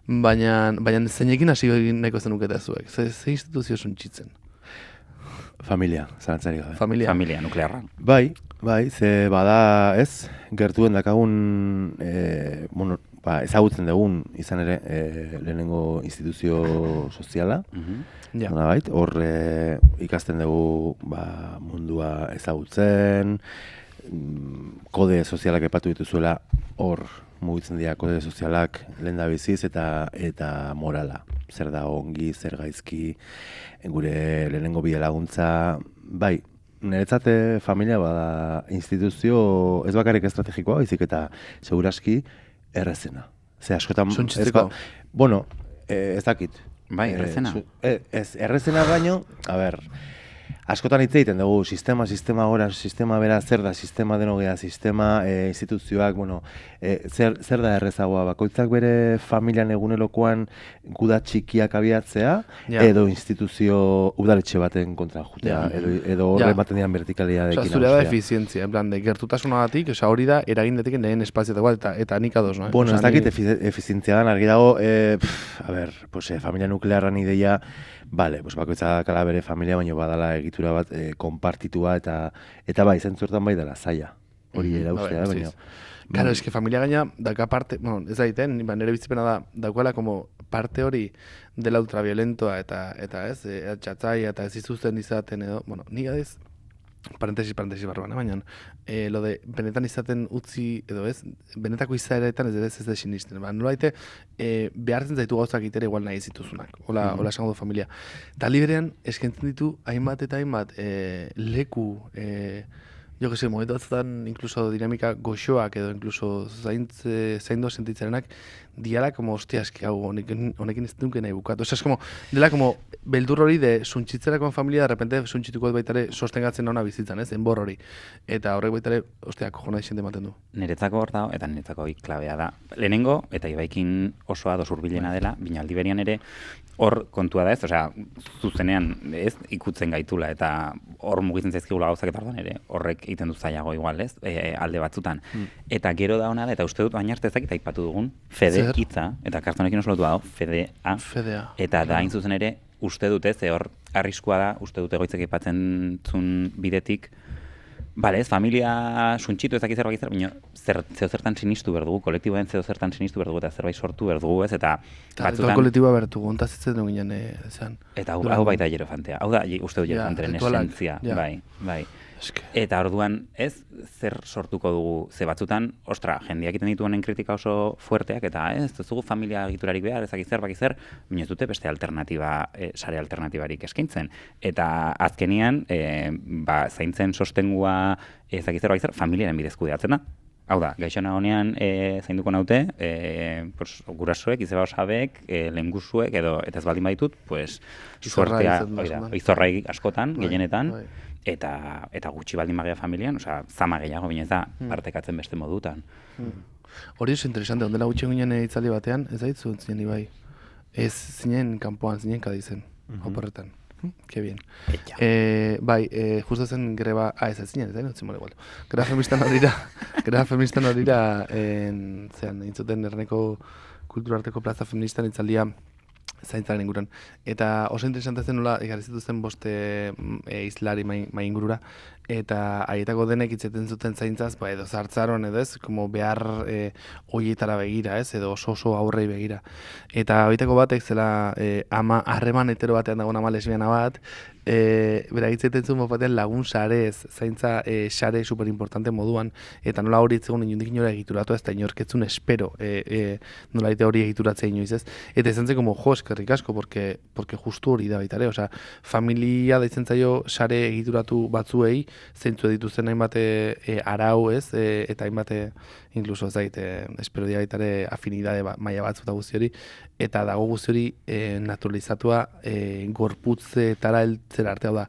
Baina zeinekin hasi nahiko zenuketa zuek. Ze instituzio sontxitzen? Familia, zalantzari gabe. Familia, nuklearra. Bai, ze bada ez, gertuen dakagun, ezagutzen dugun izan ere lehenengo instituzio soziala, hor ikasten dugu mundua ezagutzen, kode sozialak epatu dituzuela hor mugitzen dira kode sozialak lehendabiziz eta morala. Zer da ongi, zer gaizki, gure lehenengo bide laguntza, bai, niretzat familia bada instituzio ez bakarrik estrategikoa, baizik eta seguraski errezena. Ze askotan... Suntsitzeko? Bueno, ez dakit. Bai, errezena. Ez, errezena baino, a ber, askotan hitz egiten dugu, sistema gora, sistema bera, zer da, sistema denogea, sistema instituzioak, bueno, zer da errezagoa, bakoitzak bere familian egunerokoan guda txikiak abiatzea, edo instituzio udaletxe baten kontra jutea, edo horre baten dian vertikalidadekin. Osa, zure da efizientzia, en plan, de gertutasunagatik, osa hori da, eragindetik lehen espazioetako eta nik ados, no? Bueno, ez dakit efizientzia dan, argi dago, a ber, pues, familia nuklearran ideia, vale, pues bakoitzak ala bere familia, baino badala egitura bat konpartitua eta bai, zentzuertan bai dela zaila. Hori eraustea, baina... Claro, es que familia gaina dauka parte, bueno, ez daiten, nire bizipena da, daukoela como parte hori dela ultraviolentoa eta ez, txatzai eta ez izuzen izaten edo, bueno, ni ez, parentesis barruan, baina, lo de benetan izaten utzi edo ez, benetako izaeretan ez da sinisten. Ba, nola daite, behartzen zaitu gauzak itere igual nahi zituzunak. Hola esango du familia. Ta liberean, eskentzen ditu hainbat eta hainbat leku, jo que se, momentu batzutan incluso dinamika goxoak edo incluso zaindoa sentitzerenak diala como, hostia, eski hau, honekin ez dunke nahi bukatu. Osa, es como, dela como, beldur hori de suntxitzerakoan familia, de repente suntxituko baitare sostengatzen ona bizitzan, ez, enbor hori. Eta horrek baitare, ostia, kojona isente ematen du. Niretzako hor dago, eta niretzako klabea da. Lehenengo, eta Ibaikin osoa doz hurbilena dela, bina aldi berian ere, hor kontua da ez, osea, zuzenean ez, ikutzen gaitula, eta hor mugitzen zaizkigula gauzak eta orduan ere, horrek egiten du zailago igual, ez, alde batzutan. Eta gero da ona da, eta uste dut baina arte ezakit aipatu dugun, fede hitza, eta kartonekin oso lotu dago, fedea, eta da hain zuzen ere, uste dute, ze hor arriskua da, uste dute goitzek aipatzen zun bidetik, bale, ez, familia suntxitu ezakit zerbait baina zeo zertan sinistu berdugu, kolektiboen zeo zertan sinistu berdugu, eta zerbait sortu berdugu, ez, eta batzutan... Eta kolektiboa bertugu, ontazitzen dugu ginen, zean. Eta hau baita jerofantea, hau da, uste du jerofanteren esentzia, bai. Eta orduan, ez, zer sortuko dugu, ze batzutan, ostra, jendeak egiten ditu honen kritika oso fuerteak, eta ez dugu familia egiturarik behar, ezakizer, baina ez dute beste sare alternatibarik eskaintzen. Eta azkenian, zaintzen sostengua ezakizer, familiaren bidez kudeatzen da. Hau da, gaixona honean zainduko naute, gurasoek, izeba osabek, lehengusuek, edo eta ez baldin baditut, suertea, izorrai askotan, gehienetan, eta gutxi baldin bagea familian, osea, zama gehiago binez da, partekatzen beste modutan. Hori oso interesante, ondela gutxi ginen itzaldi batean, ez daitzu zinen Ibai. Ez zinen kanpoan, zinen Kadizen, oporretan. Que bien. Bai, justo zen greba, ez zinen, ez da, notzen mole igual. Greba feministan horira, zean, intzuten Erneko Kulturarteko Plaza Feministan itzaldia zaintzaren inguruan. Eta oso interesante zen nola, egarrizitu zen boste izlari mai ingurura, eta haietako denek itzeten zuten zaintzaz, edo zartzaron edo ez, como behar oietara begira, ez, edo oso aurrei begira. Eta haietako batek zela ama harreman hetero batean dagoen ama lesbiana bat, bera itzeten zuen batean lagun sare ez, zaintza sare superimportante moduan, eta nola hori itzegoen inundik inora egituratu ez, eta inorketzun espero nola hori egituratzea inoiz ez. Eta izan zen como, eskerrik asko, porque justu hori da baitare, osea, familia da izan zaio sare egituratu batzuei, zeintzu dituzten hainbat arau ez, eta hainbat inkluso ez daite, espero dira baitare afinidade maila batzu eta guzti hori, eta dago guzti hori naturalizatua gorputzetara heltzera arte, hau da,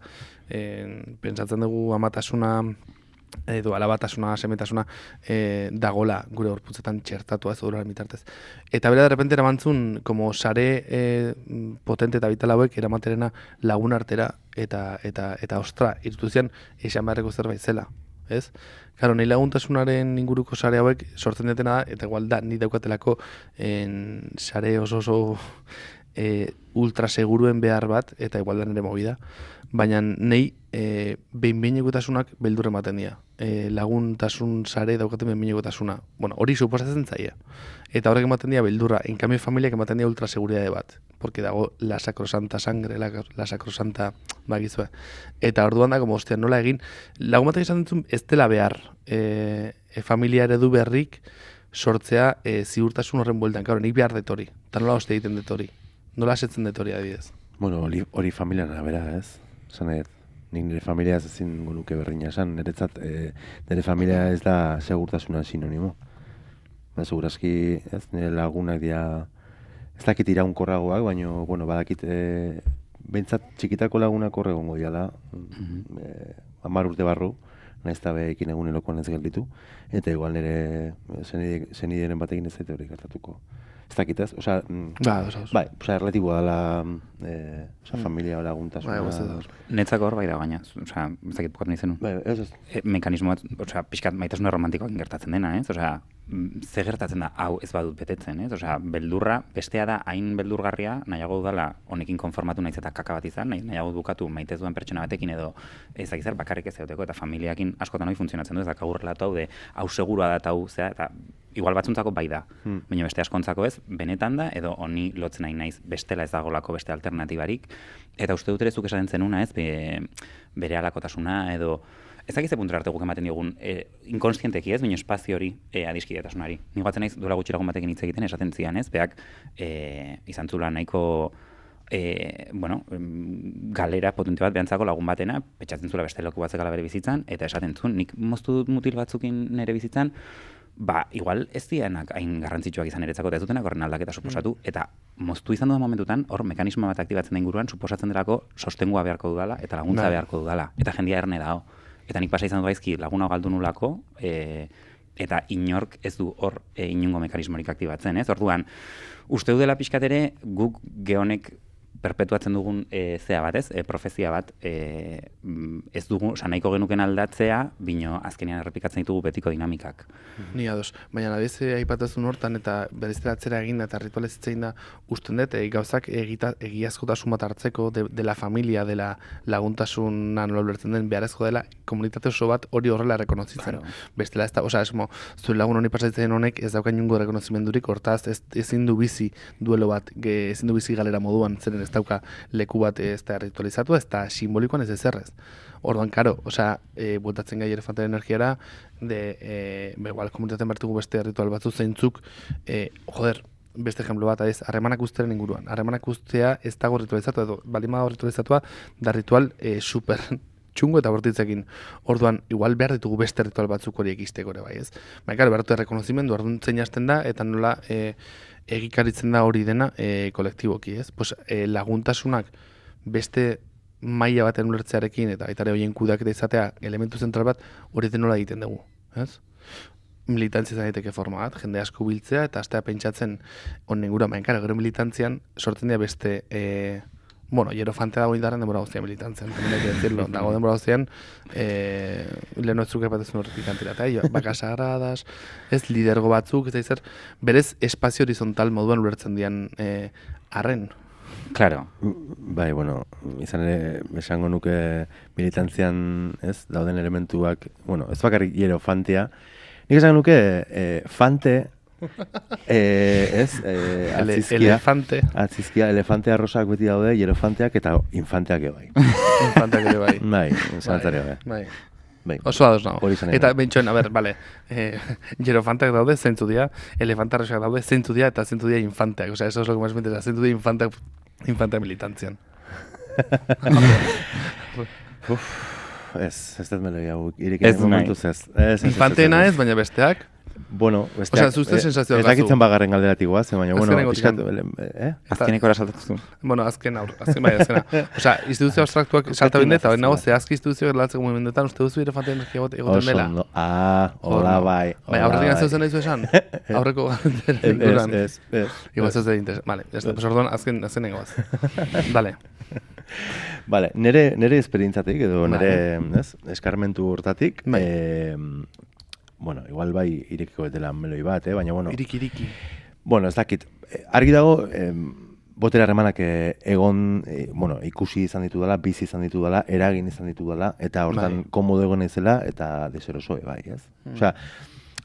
pentsatzen dugu amatasuna, edo alabatasuna, semetasuna dagola gure gorputzetan txertatua ez oduraren bitartez. Eta bera, de repente, eramantzun, como sare potente eta vital hauek eramaterena lagun artera, eta ostra, irutuzian, esan beharreko zerbait zela, ez? Claro, nahi laguntasunaren inguruko sare hauek sortzen detena da, eta igual da, ni daukatelako sare oso ultra seguruen behar bat, eta igual da nire movida, baina nahi behin-behinekotasunak beldur ematen dira. Laguntasun sare daukaten behin-behinekotasuna. Bueno, hori suposatzen zaia. Eta horrek ematen dira beldurra, en cambio familiak ematen dira ultraseguridade bat, porque dago la sacrosanta sangre, la sacrosanta bagizue. Eta orduan da, como, ostia, nola egin, lagun batek esan dintzun ez dela behar familia eredu berrik sortzea ziurtasun horren bueltan. Claro, nik behar detori, eta nola oste egiten detori. Nola asetzen detori adibidez? Bueno, hori familian bera, ez? Zan nahi, nik nire familia ezin nuke berdina esan, niretzat nire familia ez da segurtasuna sinonimo. Da, segurazki, ez, nire lagunak dira, ez dakit iraunkorragoak, baina, bueno, badakit, behintzat txikitako lagunak horre gongo diala, 10 urte barru, nahiz eta behekin egunerokoan ez gelditu, eta igual nire zenideren batekin ez zaite hori gertatuko. Ez dakit ez, osea, bai, osea, erlatiboa dela, familia laguntasuna. Netzako hor bai da baina, osea, ez dakit bukatu nahi zenun. Bai, ez. Mekanismo bat, osea, pixkat maitasuna romantikoak gertatzen dena, ez? Osea, ze gertatzen da hau ez badut betetzen, ez? Osea, beldurra, bestea da hain beldurgarria, nahiago dudala honekin konformatu naiz eta kaka bat izan, nahiago bukatu maite duen pertsona batekin edo ez dakizar bakarrik ez egoteko eta familiakin askotan hori funtzionatzen du, ez da gaur relatu hau de hau segurua da eta hau zea, eta igual batzuntzako bai da, baina beste askontzako ez, benetan da, edo honi lotzen nahi naiz bestela ez dagolako beste alternatibarik, eta uste dut ere zuk esaten zenuna ez, bere halakotasuna edo ez dakize puntura arte guk ematen diogun inkonstienteki ez, baina espazio hori adiskidetasunari. Ni goatzen naiz duela gutxi lagun batekin hitz egiten esaten zian ez, beak izan zula nahiko galera potente bat behantzako lagun batena, petxatzen zula beste leku batzekala bere bizitzan, eta esaten zuen, nik moztu dut mutil batzukin nire bizitzan, igual ez dianak hain garrantzitsuak izan eretzako, eta ez dutenak horren aldaketa suposatu, eta moztu izan dudan momentutan, hor mekanismo bat aktibatzen da inguruan, suposatzen delako sostengua beharko dudala, eta laguntza beharko dudala, eta jendia erne dao. Eta nik pasa izan du gaizki laguna galdu nulako, eta inork ez du hor inongo mekanismorik aktibatzen, ez? Orduan, uste dudela pixkat ere, guk gehonek perpetuatzen dugun zea bat, ez? Profezia bat, ez dugu, nahiko genuken aldatzea, bino azkenean errepikatzen ditugu betiko dinamikak. Ni ados, baina nabiz aipatazun hortan eta berezteratzera egin eta ritualez itzein da usten dut, gauzak egiazkotasun bat hartzeko de la familia, de la laguntasuna nola ulertzen den beharrezko dela komunitate oso bat hori horrela rekonozitzen. Bestela ez da, osea, esmo, zuen lagun honi pasatzen honek ez dauka inungo rekonozimendurik, hortaz ezin du bizi duelo bat, ezin du bizi galera moduan, zeren ez dauka leku bat ez da ritualizatu, ez da simbolikoan ez ezerrez. Orduan, karo, osea, bueltatzen gai elefantaren energiara, igual komunitatean bertugu beste ritual batzu zeintzuk, beste ejemplo bat, harremanak usteren inguruan. Harremanak ustea ez dago ritualizatu, edo baldin badago ritualizatua, da ritual super txungo eta bortitzekin. Orduan, igual behar ditugu beste ritual batzuk horiek izteko ere bai, ez? Baina, behar dute rekonozimendu, orduan zein hasten da, eta nola egikaritzen da hori dena kolektiboki, ez? Pues, laguntasunak beste maila baten ulertzearekin eta aitare horien kudaketa izatea elementu zentral bat hori nola egiten dugu, ez? Militantzia izan daiteke forma bat, jende asko biltzea eta astea pentsatzen honen gura, baina gero militantzian sortzen dira beste hierofantea dago indarren denbora guztian militantzian, dago denbora guztian lehen otzuk epatezun horretik antira, eta bakasagradas, ez lidergo batzuk, ez da berez espazio horizontal moduan ulertzen dian arren. Claro. Bai, bueno, izan ere, esango nuke militantzian, ez, dauden elementuak, ez bakarrik hierofantea, nik esango nuke fante, atzizkia, elefantea rosak beti daude, hierofanteak eta infanteak bai. Infanteak ere bai. Bai, zantzare bai. Oso ados nago. Eta bentsoen, hierofanteak daude, zeintzu dira, elefantarrosak daude, zeintzu dira, eta zeintzu dira infanteak. Osea, eso es lo que más me interesa, zeintzu dira infanteak militantzian. Ez dut meloia irekin momentuz ez. Infanteena ez, baina besteak? Bueno, besteak... Osea, zuzte sensazioa gazu. Ez dakitzen bagarren galderati guaz, baina, pixkat... Azkeneko saltatu. Bueno, azkena. Osea, instituzio abstraktuak salta binde, eta nago, zehazki instituzio gerlatzeko momentetan, uste duzu irefante energia egoten dela. Hola, bai. Bai, aurretik antzeuzen nahizu esan? Aurreko galderen. Ez. Igual ez da interes. Vale, pues orduan, azkenengo baz. Dale. Vale, nire esperientzatik, edo nire eskarmentu hortatik, igual bai irekiko betela meloi bat, baina, Iriki. Ez dakit. Argi dago, botere harremanak ikusi izan ditu dela, bizi izan ditu dela, eragin izan ditu dela, eta hortan komodo egon ezela, eta deseroso, bai, ez? Osea,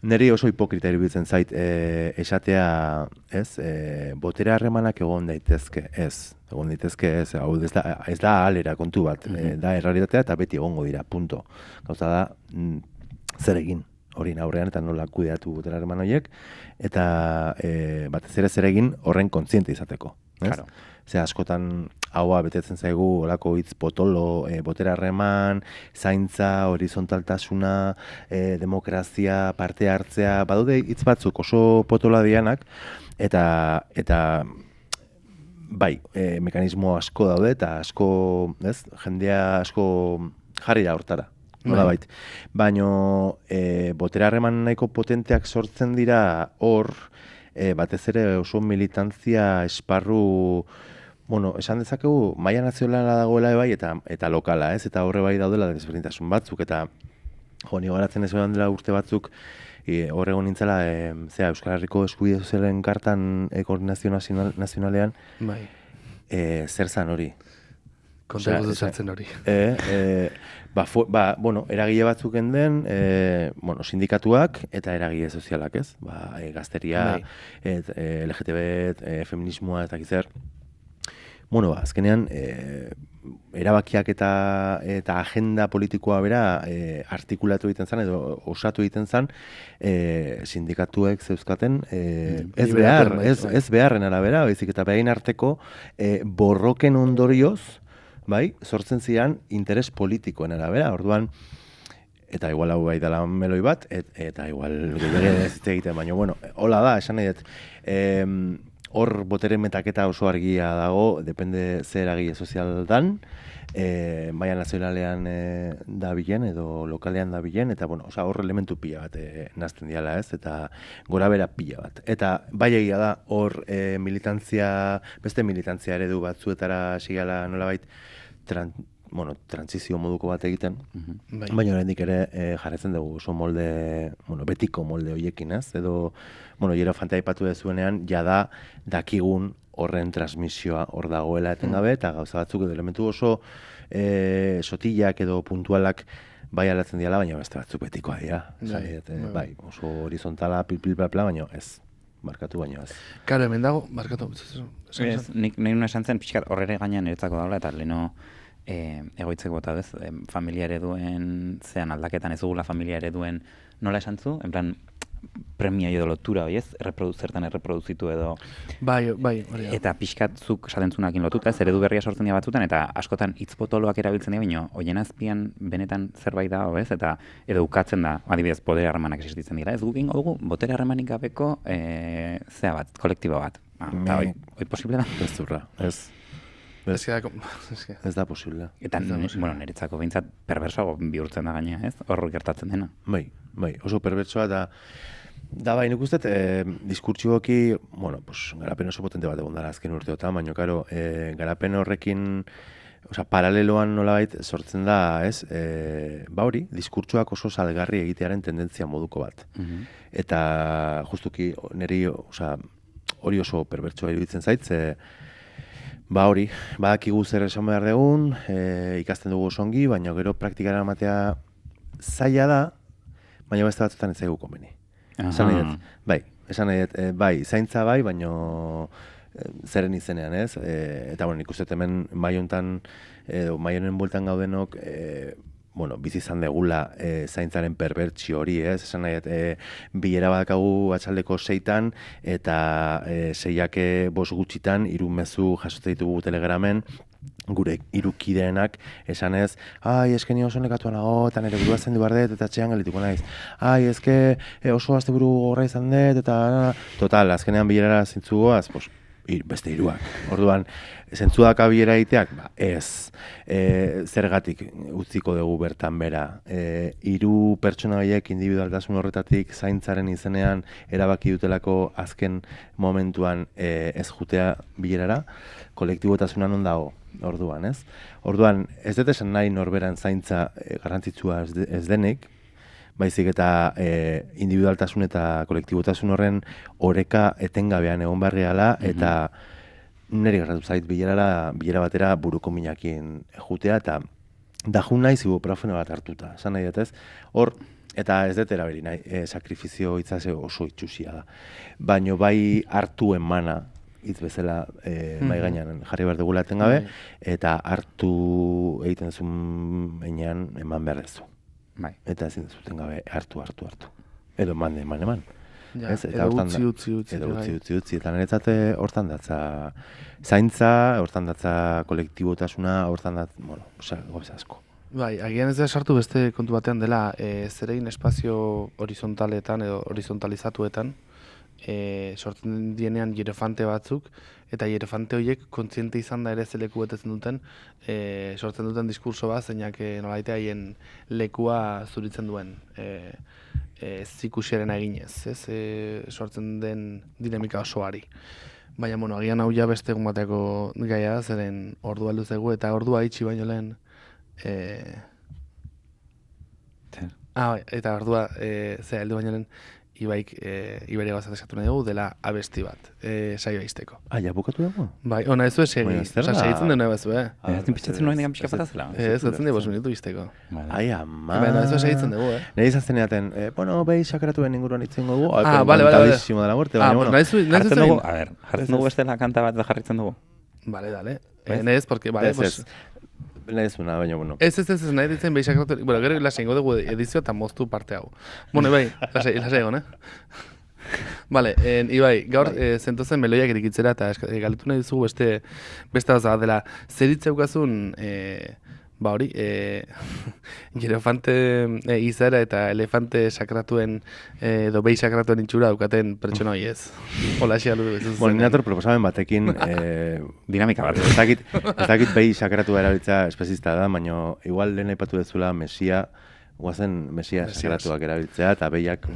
niri oso hipokrita iruditzen zait esatea, ez, botere harremanak egon daitezke, ez, hau ez da alera kontu bat, da errealitatea eta beti egongo dira, punto. Gauza da, zer egin hori aurrean eta nola kudeatu botere harreman horiek, eta batez ere zer egin horren kontziente izateko. ez? Claro. Ze askotan haua betetzen zaigu olako hitz potolo, botere harreman, zaintza, horizontaltasuna, demokrazia, parte hartzea, badaude hitz batzuk oso potoloa dianak, eta bai, mekanismo asko daude eta asko, ez, jendea asko jarri da hortara. Nolabait. Baino botere harreman nahiko potenteak sortzen dira hor, batez ere oso militantzia esparru, bueno, esan dezakegu maila nazionala dagoela bai eta lokala, ez? Eta horre bai daudela desberdintasun batzuk eta ni garatzen ez dela urte batzuk hor egon nintzela Euskal Herriko Eskubide Sozialen kartan koordinazio nazionalean Bai. zer zan hori? Konta guzu sartzen hori. Bueno, eragile batzuk den, sindikatuak eta eragile sozialak, ez? Gazteria, LGTB, feminismoa eta gizar. Bueno, azkenean, erabakiak eta agenda politikoa bera artikulatu egiten zen, edo osatu egiten zen, sindikatuek zeuzkaten, ez beharren arabera, baizik eta behain arteko borroken ondorioz, bai, sortzen ziren interes politikoen arabera, orduan, eta igual hau bai dela meloi bat, eta igual gure ez egiten, baina, bueno, hola da, esan nahi dut, hor botere metaketa oso argia dago, depende zer eragile sozial dan, maila nazionalean dabilen edo lokalean dabilen, eta bueno, hor elementu pila bat nazten diala, ez? Eta gora bera pila bat. Eta bai egia da hor beste militantzia eredu batzuetara sigala nolabait trantzizio moduko bat egiten, baina oraindik ere jarretzen dugu oso molde, betiko molde horiekin, ez? Edo, Hierofantea aipatu dezuenean, jada dakigun horren transmisioa hor dagoela etengabe, eta gauza batzuk edo elementu oso sotillak edo puntualak bai alatzen diala, baina beste batzuk betikoa dira. Bai, oso horizontala, pil-pil-pla, baina ez. Markatu baino ez. Karo, hemen dago, markatu. Nik nahi esan zen, pixkat horrere gainean niretzako daula, eta leheno egoitzek bota bez, familia ereduen, zean aldaketan ez dugula familia ereduen, nola esan zu? En plan, premia edo lotura, oi ez? Zertan erreproduzitu edo... Bai, hori. Eta pixkat zuk esatentzunakin lotuta, ez eredu berria sortzen dira batzutan, eta askotan hitz potoloak erabiltzen dira, baina hoien azpian benetan zerbait da, ez? Eta edo ukatzen da, adibidez, botere harremanak existitzen dira. Ez guk ingo dugu, botere harremanik gabeko zea bat, kolektibo bat. Hoi posible da? Ez zurra, ez. Ez da posible. Eta, niretzako behintzat perbersoago bihurtzen da gaina, ez? Hor gertatzen dena. Bai, oso perbertsoa da bai, nik uste, diskurtsioki, garapen oso potente bat egon dara azken urteotan, baina, karo, garapen horrekin, paraleloan nolabait sortzen da, ez? Hori, diskurtsoak oso salgarri egitearen tendentzia moduko bat. Eta, justuki, niri, hori oso perbertsoa iruditzen zait, hori, badakigu zer esan behar dugun, ikasten dugu osongi, baina gero praktikara ematea zaila da, baina beste batzutan ez zaigu komeni. Esan nahi dut, bai, zaintza bai, baina zeren izenean, ez? Eta, nik uste hemen maionen bueltan gaudenok, bizi izan degula zaintzaren perbertsio hori, ez? Esan nahi, bilera badakagu atxaldeko 6-tan, eta 6-ak 5 gutxitan, 3 mezu jasotzen ditugu telegramen, gure irukideenak esanez, eske oso nekatuan nago, eta nire burua zendu behar dut, eta txean gelituko naiz. Eske oso asteburu gorra izan dut, eta total, azkenean bilerara zintzugoaz, beste 3ak. Orduan, zentzuak abiera egiteak, ez. Zergatik utziko dugu bertan bera. 3 pertsona horiek individualtasun horretatik zaintzaren izenean erabaki dutelako azken momentuan ez jutea bilerara, kolektibotasuna non dago, orduan, ez? Orduan, ez dut esan nahi norberan zaintza garrantzitsua ez denik, baizik eta individualtasun eta kolektibotasun horren oreka etengabean egon barriala, eta niri gertatu zait bilera batera buruko minakin jutea, eta dajun naiz ibuprofeno bat hartuta, esan nahi dut ez? Hor, eta ez dut eraberi nahi, sakrifizio hitzaz oso itxusia da. Baina bai hartu emana, hitz bezala bai gainean jarri behar dugula etengabe, eta hartu egiten zuen enean eman behar dezu. Bai. Eta ezin zuten gabe hartu. Edo eman. Ja, ez? edo hortan da- utzi, edo bai. utzi, eta niretzat hortan datza zaintza, hortan datza kolektibotasuna, hortan datza, bueno, gauza asko. Bai, agian ez da sartu beste kontu batean dela, zerein espazio horizontaletan edo horizontalizatuetan, sortzen dienean hierofante batzuk, eta hierofante horiek kontziente izan da ere ze leku betetzen duten, sortzen duten diskurso bat, zeinak nolaite haien lekua zuritzen duen zikusiaren eginez, ez? Sortzen den dinamika osoari. Baina, bueno, agian hau ja beste egun bateko gaia, zeren ordua heldu zaigu, eta ordua itxi baino lehen, bai, eta ordua, heldu baino lehen, Ibaik, Iberia gazat eskatu nahi dugu, dela abesti bat, saioa izteko. Ja bukatu dago? Bai, ona ez du esegi, Baina zer da? segitzen dena bezu, Ezin pitzatzen nuen egan pixka patazela. Ez, gatzen dugu 5 minutu izteko. Ai, ama. Baina ez du segitzen dugu, Nire izazten eaten, bueno, behi sakratuen inguruan itzen dugu, vale. encantadísimo de la muerte, baina, bueno. Jartzen dugu, a ver, jartzen dugu bestela kanta bat da jarritzen dugu. Vale. Nez, porque, vale, pues... Ez una, baina, bueno. Ez, nahi ditzen behi sakratu... Bueno, gero lasai ingo dugu edizio eta moztu parte hau. Bueno, Ibai, lasai egon, Vale, Ibai, gaur zentozen meloiak erikitzera eta galetu nahi dizugu beste gauza bat dela. Zer hitzeukazun, hori, hierofante izaera eta elefante sakratuen edo behi sakratuen itxura daukaten pertsona hori ez. Hola, xea ludu. Bueno, ninator proposamen batekin, Dinamika bat. ez dakit behi sakratua erabiltza espezista da, baina igual lehen aipatu dezula Mesia, guazen Mesia sakratuak erabiltzea, eta behiak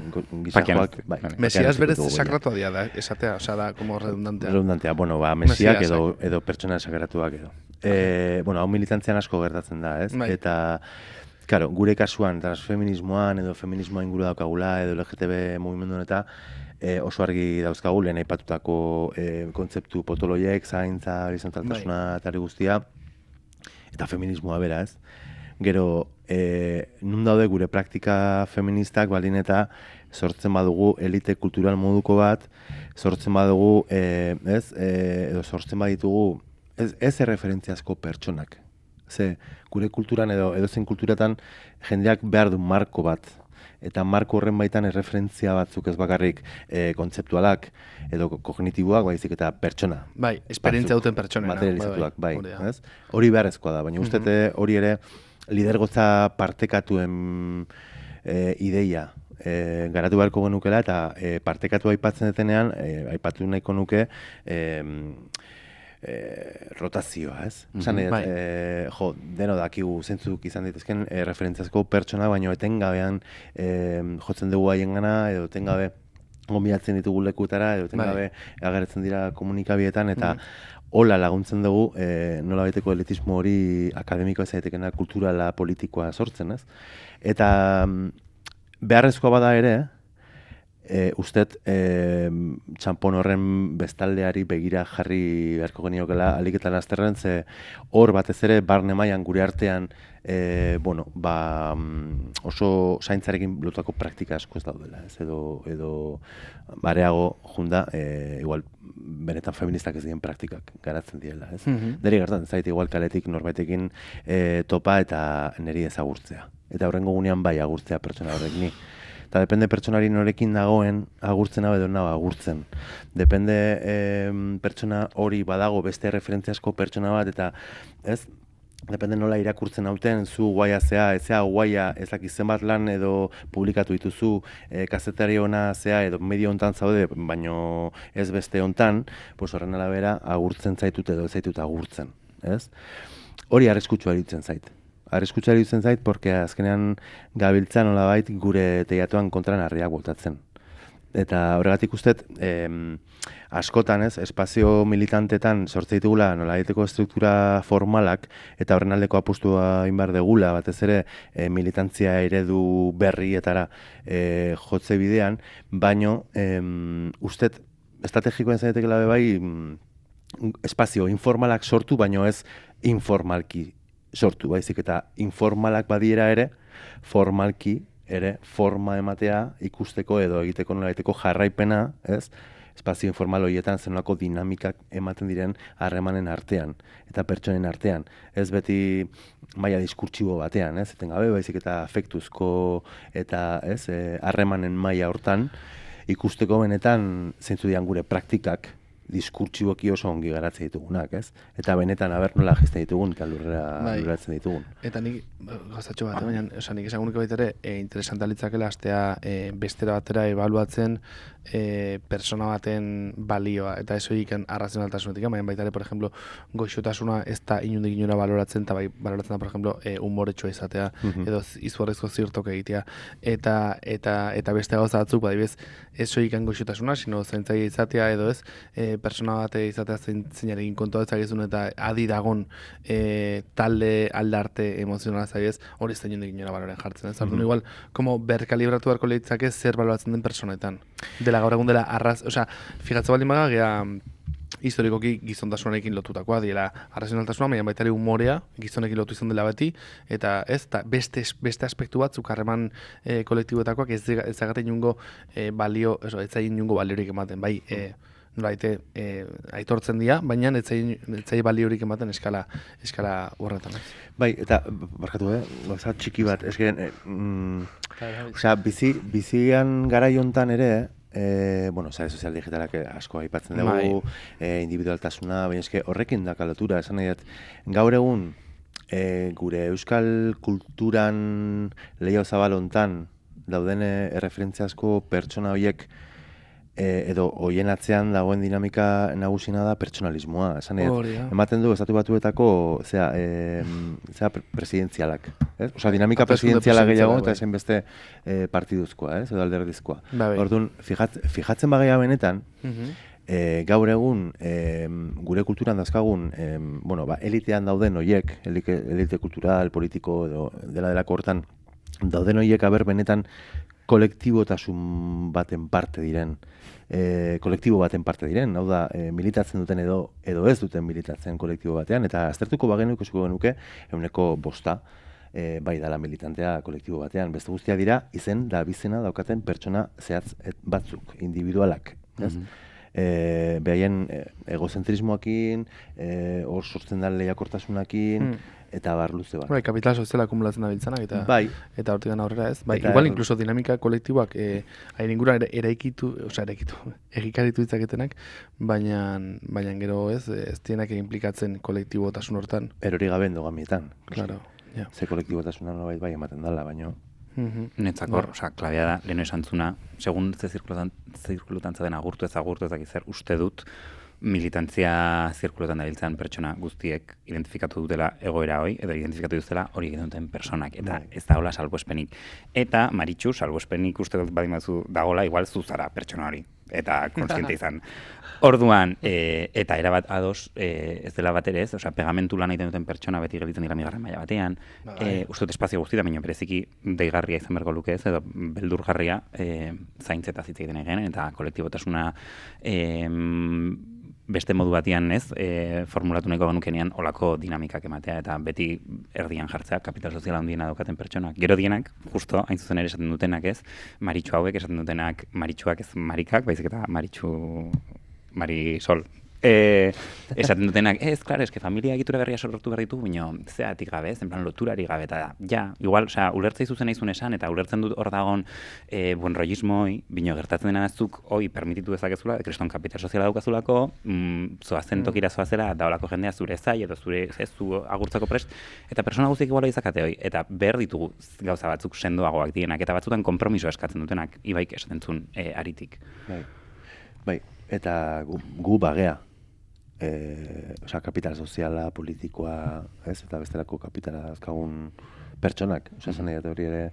gizajoak... Mesias berez sakratua dia da, esatea, osea da, como redundantea. Redundantea, bueno, Mesiak edo pertsona sakratuak edo. Bueno, hau militantzian asko gertatzen da, ez? Bai. Eta, claro, gure kasuan, transfeminismoan edo feminismoa inguru daukagula, edo LGTB mugimendu eta oso argi dauzkagu lehen aipatutako kontzeptu potoloiek, zaintza, horizontaltasuna eta hori guztia, eta feminismoa bera, ez? Gero, nun daude gure praktika feministak baldin eta sortzen badugu elite kultural moduko bat, sortzen badugu, edo sortzen baditugu ez erreferentziazko pertsonak. Ze, gure kulturan edo zen kulturatan jendeak behar du marko bat. Eta marko horren baitan erreferentzia batzuk ez bakarrik kontzeptualak edo kognitiboak, baizik eta pertsona. Bai, esperientzia duten pertsonena. Materializatuak, bai. Hori beharrezkoa da, baina ustete hori ere lidergotza partekatuen ideia garatu beharko genukela, eta partekatu aipatzen detenean, aipatu nahiko nuke rotazioa, ez? Esan deno dakigu zentzuk izan dituzken referentziazko pertsona, baino etengabean jotzen dugu haiengana, edo etengabe gonbidatzen ditugu lekutara, edo etengabe agertzen dira komunikabietan, eta hola laguntzen dugu nola baiteko elitismo hori akademikoa zaitekena kulturala politikoa sortzen, ez? Eta beharrezkoa bada ere, ustet txampon horren bestaldeari begira jarri beharko geniokela aliketan azterren, ze hor batez ere barne mailan gure artean oso zaintzarekin lotutako praktika asko ez daudela, ez? Edo bareago junda, igual benetan feministak ez diren praktikak garatzen direla, ez? Deri gertatzen zait igual kaletik norbaitekin topa eta niri ezagurtzea. Eta horrengo gunean bai agurtzea pertsona horrek ni. Eta depende pertsonari norekin dagoen agurtzen hau edo nago agurtzen. Depende pertsona hori badago beste referentziasko pertsona bat, eta ez? Depende nola irakurtzen hauten, zu guaia zea, ezea guaia ezak zenbat lan edo publikatu dituzu, kazetari ona zea edo medio hontan zaude, baino ez beste hontan, pues horren arabera agurtzen zaitut edo ez zaitut agurtzen, ez? Hori arriskutsua iruditzen zait. Arriskutsa iruditzen zait, porque azkenean gabiltza nolabait gure teiatuan kontran harriak botatzen. Eta horregatik ustet, askotan, ez, espazio militantetan sortze ditugula nolabaiteko estruktura formalak, eta horren aldeko apustua inbar degula, batez ere militantzia eredu berrietara jotze bidean, baino ustet estrategikoen zaitekela bai espazio informalak sortu, baino ez informalki sortu, baizik eta informalak badiera ere, formalki ere forma ematea ikusteko edo egiteko nolabaiteko jarraipena, ez? Espazio informal horietan zenolako dinamikak ematen diren harremanen artean eta pertsonen artean. Ez beti maila diskurtsibo batean, ez? Etengabe, baizik eta afektuzko eta ez harremanen maila hortan ikusteko benetan zeintzu dian gure praktikak diskurtsiboki oso ongi garatzen ditugunak, ez? Eta benetan aber nola jisten ditugun eta lurratzen ditugun. Eta nik, gozatxo bat, baina, nik esan gunik baita ere, interesanta litzakela astea bestera batera ebaluatzen persona baten balioa, eta ez horiek arrazionaltasunetik, baina baita ere, por ejemplo, goixotasuna ez da inundik inora baloratzen, eta bai baloratzen da, por ejemplo, humoretsua izatea, edo izugarrizko zirtok egitea, eta beste gauza batzuk, badibez, ez horiek goixotasuna, sino zaintzaile izatea, edo ez, persona bate izatea zeinarekin kontua ezagizun eta adi dagon talde aldarte emozionala zaibez, hori ez da inundik inora baloren jartzen. Ez orduan igual, como berkalibratu beharko litzake zer baloratzen den personetan. Dela gaur egun dela fijatzen baldin baga, gea historikoki gizontasunarekin lotutakoa, diela arrazionaltasuna, baina baita ere humorea gizonekin lotu izan dela beti, eta ez, eta beste aspektu batzuk harreman kolektiboetakoak ez zagaten inungo balio, ez zain inungo baliorik ematen, bai, nolaite aitortzen dira, baina ez zai baliorik ematen eskala horretan. Bai, eta, barkatu, gauza txiki bat, esken, bizian garai hontan ere, sare sozial digitalak asko aipatzen dugu, individualtasuna, baina eske horrekin daka lotura, esan nahi gaur egun, gure euskal kulturan leio zabal hontan dauden erreferentziazko pertsona horiek edo hoien atzean dagoen dinamika nagusina da pertsonalismoa. Esan ematen du estatu batuetako presidentzialak. Osea, dinamika presidentziala gehiago eta ezen beste partiduzkoa, edo alderdizkoa. Orduan, fijatzen bagea benetan, gaur egun gure kulturan dazkagun, elitean dauden hoiek, elite kultural, politiko, edo delako hortan, dauden hoiek aber benetan kolektibotasun baten parte diren, kolektibo baten parte diren, hau da, militatzen duten edo ez duten militatzen kolektibo batean, eta aztertuko bagenu ikusiko genuke, 5%, bai dala militantea kolektibo batean, beste guztia dira, izen da bizena daukaten pertsona zehatz batzuk, individualak, ez? Behaien egozentrismoakin, hor sortzen da lehiakortasunakin, eta bar luze bat. Bai, kapital soziala akumulatzen da biltzanak, eta hortik gana aurrera ez. Bai, igual incluso dinamika kolektiboak hain ingura egikaritu ditzaketenak, baina gero ez dienak implikatzen kolektibotasun hortan. Erori gabe endogamietan. Claro, ja. Ze kolektibotasuna nolabait bai ematen dela, baina... Netzakor, klabea da, leheno esan zuna, segun ze zirkulotan zaden agurtu ezak zer uste dut, militantzia zirkulotan dabiltzan pertsona guztiek identifikatu dutela egoera hoi, edo identifikatu dutela hori egiten duten personak, eta ez da hola salbuespenik. Eta, Maritxu, salbuespenik uste dut badimazu dagola, igual zuzara pertsona hori, eta kontziente izan. Orduan, eta erabat ados, ez dela bat ere ez, osea, pegamentu lan egiten duten pertsona beti gelditzen dira migarren maila batean, uste dut espazio guztietan, baina bereziki deigarria izan berko luke ez, edo beldurgarria zaintzeta hitz egiten egin, eta kolektibotasuna beste modu batian ez, formulatu nahiko genukenean olako dinamikak ematea, eta beti erdian jartzea kapital soziala handiena daukaten pertsonak. Gero dienak, justo, hain zuzen ere esaten dutenak ez, Maritxu hauek esaten dutenak Maritxuak ez marikak, baizik eta Marisol. Esaten dutenak, claro, eske familia egitura berria sortu behar ditu, bino, zeatik gabe, en plan loturari gabe, eta igual, osea, ulertzei zuzen aizun esan, eta ulertzen dut hor dagon buen rollismoi, bino, gertatzen dena zuk, hoi, permititu dezakezula, kriston kapital soziala daukazulako, zoazen tokira zoazela, daolako jendea zure zai, edo zure ez zu agurtzako prest, eta persona guztiek iguala izakate hoi, eta behar ditugu gauza batzuk sendoagoak dienak, eta batzutan konpromiso eskatzen dutenak, ibaik esaten zuen aritik. Bai, eta gu bagea. Kapital soziala, politikoa, ez? Eta bestelako kapitala azkagun pertsonak. Esan nahi hori ere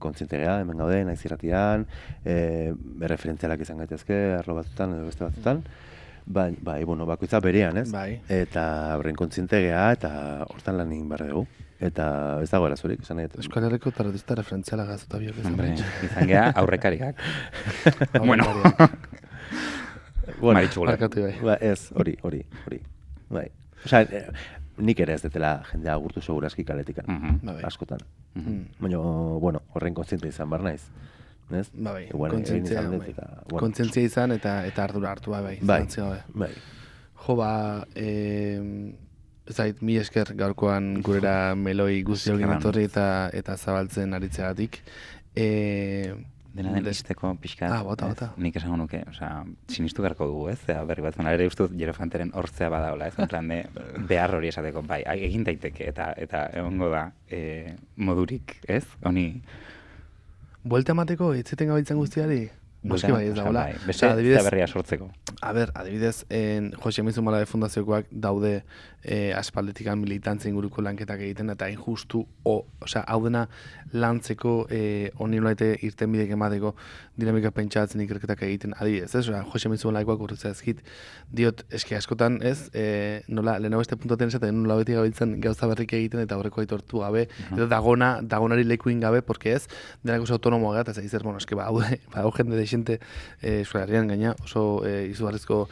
kontziente geha, hemen gaude, naiz irratian, referentzialak izan gaitezke, arlo batzutan edo beste batzutan. Bai, bakoitza berean, ez? Eta horren kontziente geha, eta hortan lan egin behar dugu. Eta ez dago erazurik, esan nahi. Euskal Herriko tarotista referentziala gazuta biok izan geha, aurrekariak. Bueno. Maritxu bai. Ez, hori. Bai. Osea, nik ere ez detela jendea agurtu segurazki kaletikan, askotan. Baina, horren kontziente izan bar naiz. Ez? Bai, kontzientzia izan eta ardura hartu bai. Bai. Jo, zait, mi esker gaurkoan gurera meloi guzti hori etorri eta zabaltzen aritzeagatik. Dena den izteko pixkat. Bota. Nik esango nuke, osea, sinistu beharko dugu, ez? Berri bat, ere uste dut Hierofanteren hortzea badaola, ez? En plan de, behar hori esateko, bai, egin daiteke, eta egongo da modurik, ez? Honi... Buelta emateko, etzeten gabitzen guztiari? Noski bai, ez dagoela. Beste berria sortzeko. Adibidez, Jose Mizu Malabe Fundaziokoak daude aspaldetikan militantzia inguruko lanketak egiten, eta injustu, hau dena lantzeko, honi nolaite irtenbidek emateko dinamika pentsatzen ikerketak egiten, adibidez, ez? Jose Mizu Malabekoak urritzea ezkit, diot, eski askotan, ez? Nola, lehenago beste puntaten ez, eta nola beti gabiltzen gauza berrik egiten, eta horreko aitortu gabe, edo dagonari lekuin gabe, porque ez, denak oso autonomoa gara, eta zaizer, eske badau jende de xente Euskal Herrian gaina, oso izugarrizko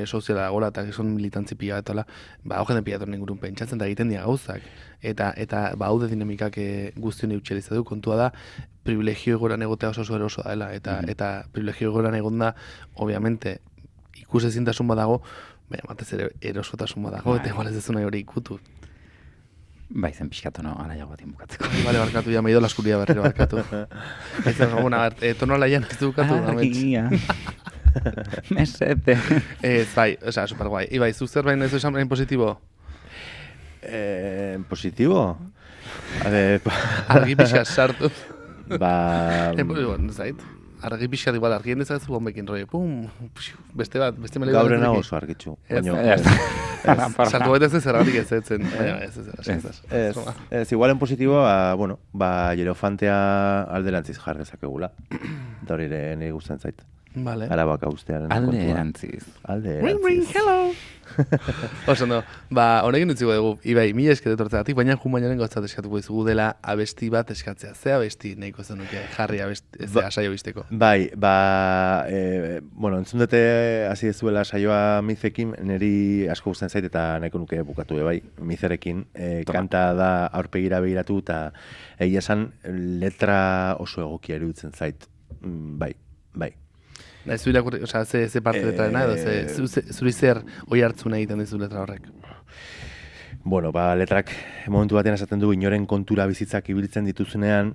soziala dagoela, eta gizon militantzi pila betala, badau jende pila torren ingurun pentsatzen, eta egiten dira gauzak. Eta haude dinamikak guztion eutxeliza du, kontua da, privilegio egoran egotea oso eroso dela, eta privilegio egoran egonda, obviamente, ikusezintasun badago, batez ere erosotasun badago, eta igual ez dezuna hori ikutu. Bai, zen pixkatu, no, ala jago batien bukatzeko. Bale, barkatu, ja, meido laskuria berriro barkatu. Ez tono alaian ez du bukatu, Argia. Mesete. Bai, super guai. Ibai, zu zer bain ez esan bain positibo? Positibo? Argi pixka sartu. Ba... Argi pixka igual, argien dezakezu bombekin roi, pum, beste mele... Gaurena oso argitxu. Sartu baita ez zergatik ez etzen. Ez, igualen positiboa, Hierofantea alderantziz jarrezakegula. Da hori ere nire guztien zait. Vale. Arabaka ustearen Alderantziz. Ring, ring, hello! Oso, no. Honekin utziko dugu, Ibai, mila esker etortzegatik, baina bainaren gauzat eskatuko izugu dela abesti bat eskatzea. Ze abesti nahiko zenuke jarri saio bizteko? Bai, entzun dute hasi dezuela saioa Mizekin, niri asko guztien zait eta nahiko nuke bukatu bai, Mizerekin. Kanta da aurpegira begiratu eta egia esan letra oso egokia iruditzen zait. Bai. Ez du irakurri, ze parte letrarena edo, zuri zer oi hartzuna egiten dizu letra horrek? Letrak momentu batean esaten du inoren kontura bizitzak ibiltzen dituzunean,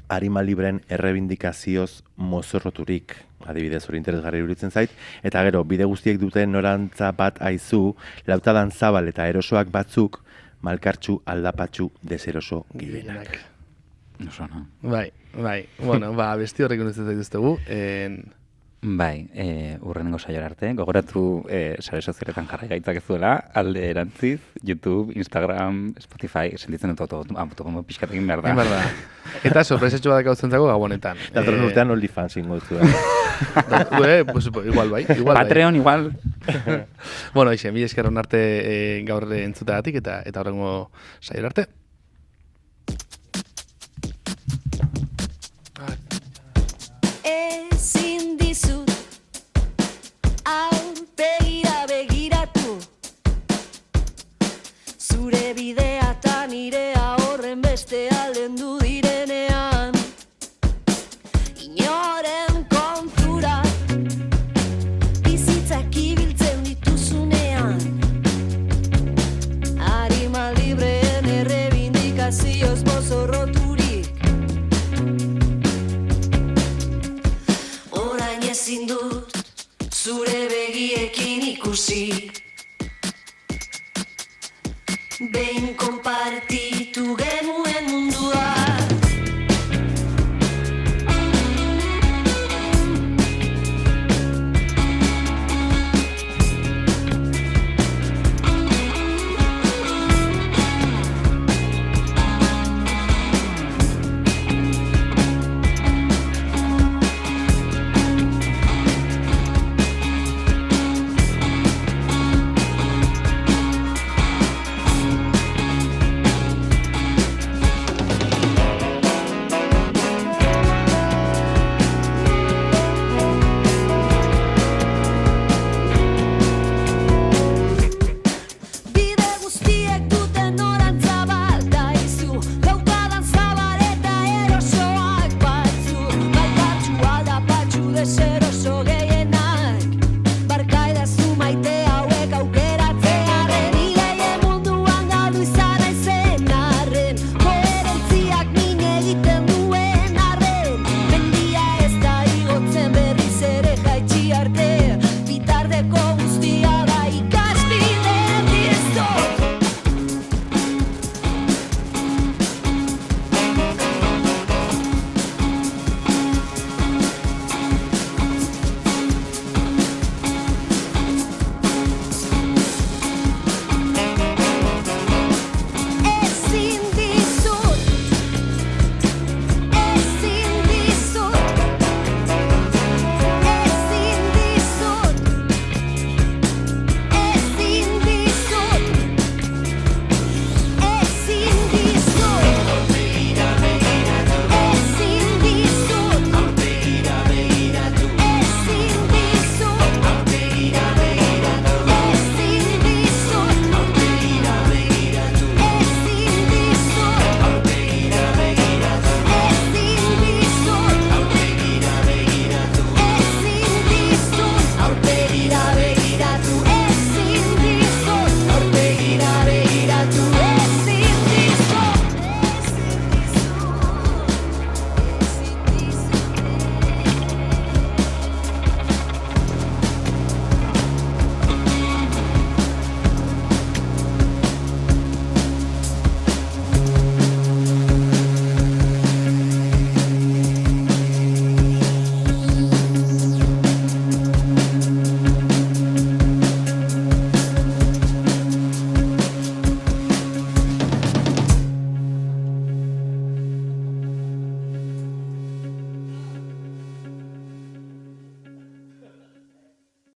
arima libren errebindikazioz mozorroturik, adibidez hori interesgarri iruditzen zait, eta gero, bide guztiek duten norantza bat aizu, lautadan zabal eta erosoak batzuk, malkartxu aldapatxu deseroso gibenak. Oso, no? Bai, besti horrekin ez zaituztegu, Bai, urrenengo saiora arte, gogoratu sare sozialetan jarri gaitzak ezuela, Alderantziz, YouTube, Instagram, Spotify, sentitzen dut autokomo pixkatekin behar da. Eta sorpresatxo bat gauzen zago gabonetan. Datorren urtean OnlyFans ingo zu. Igual bai. Patreon, igual. Bueno, mila esker hon arte gaur entzuteagatik eta horrengo saiora arte. Ezin dizut aurpegira begiratu, zure bidea eta nirea horren beste aldendu direnean, inoren kontura bizitzak ibiltzen dituzunean, arima libreen errebindikazioz mozorroturik. Orain ezin dut zure begiekin ikusi.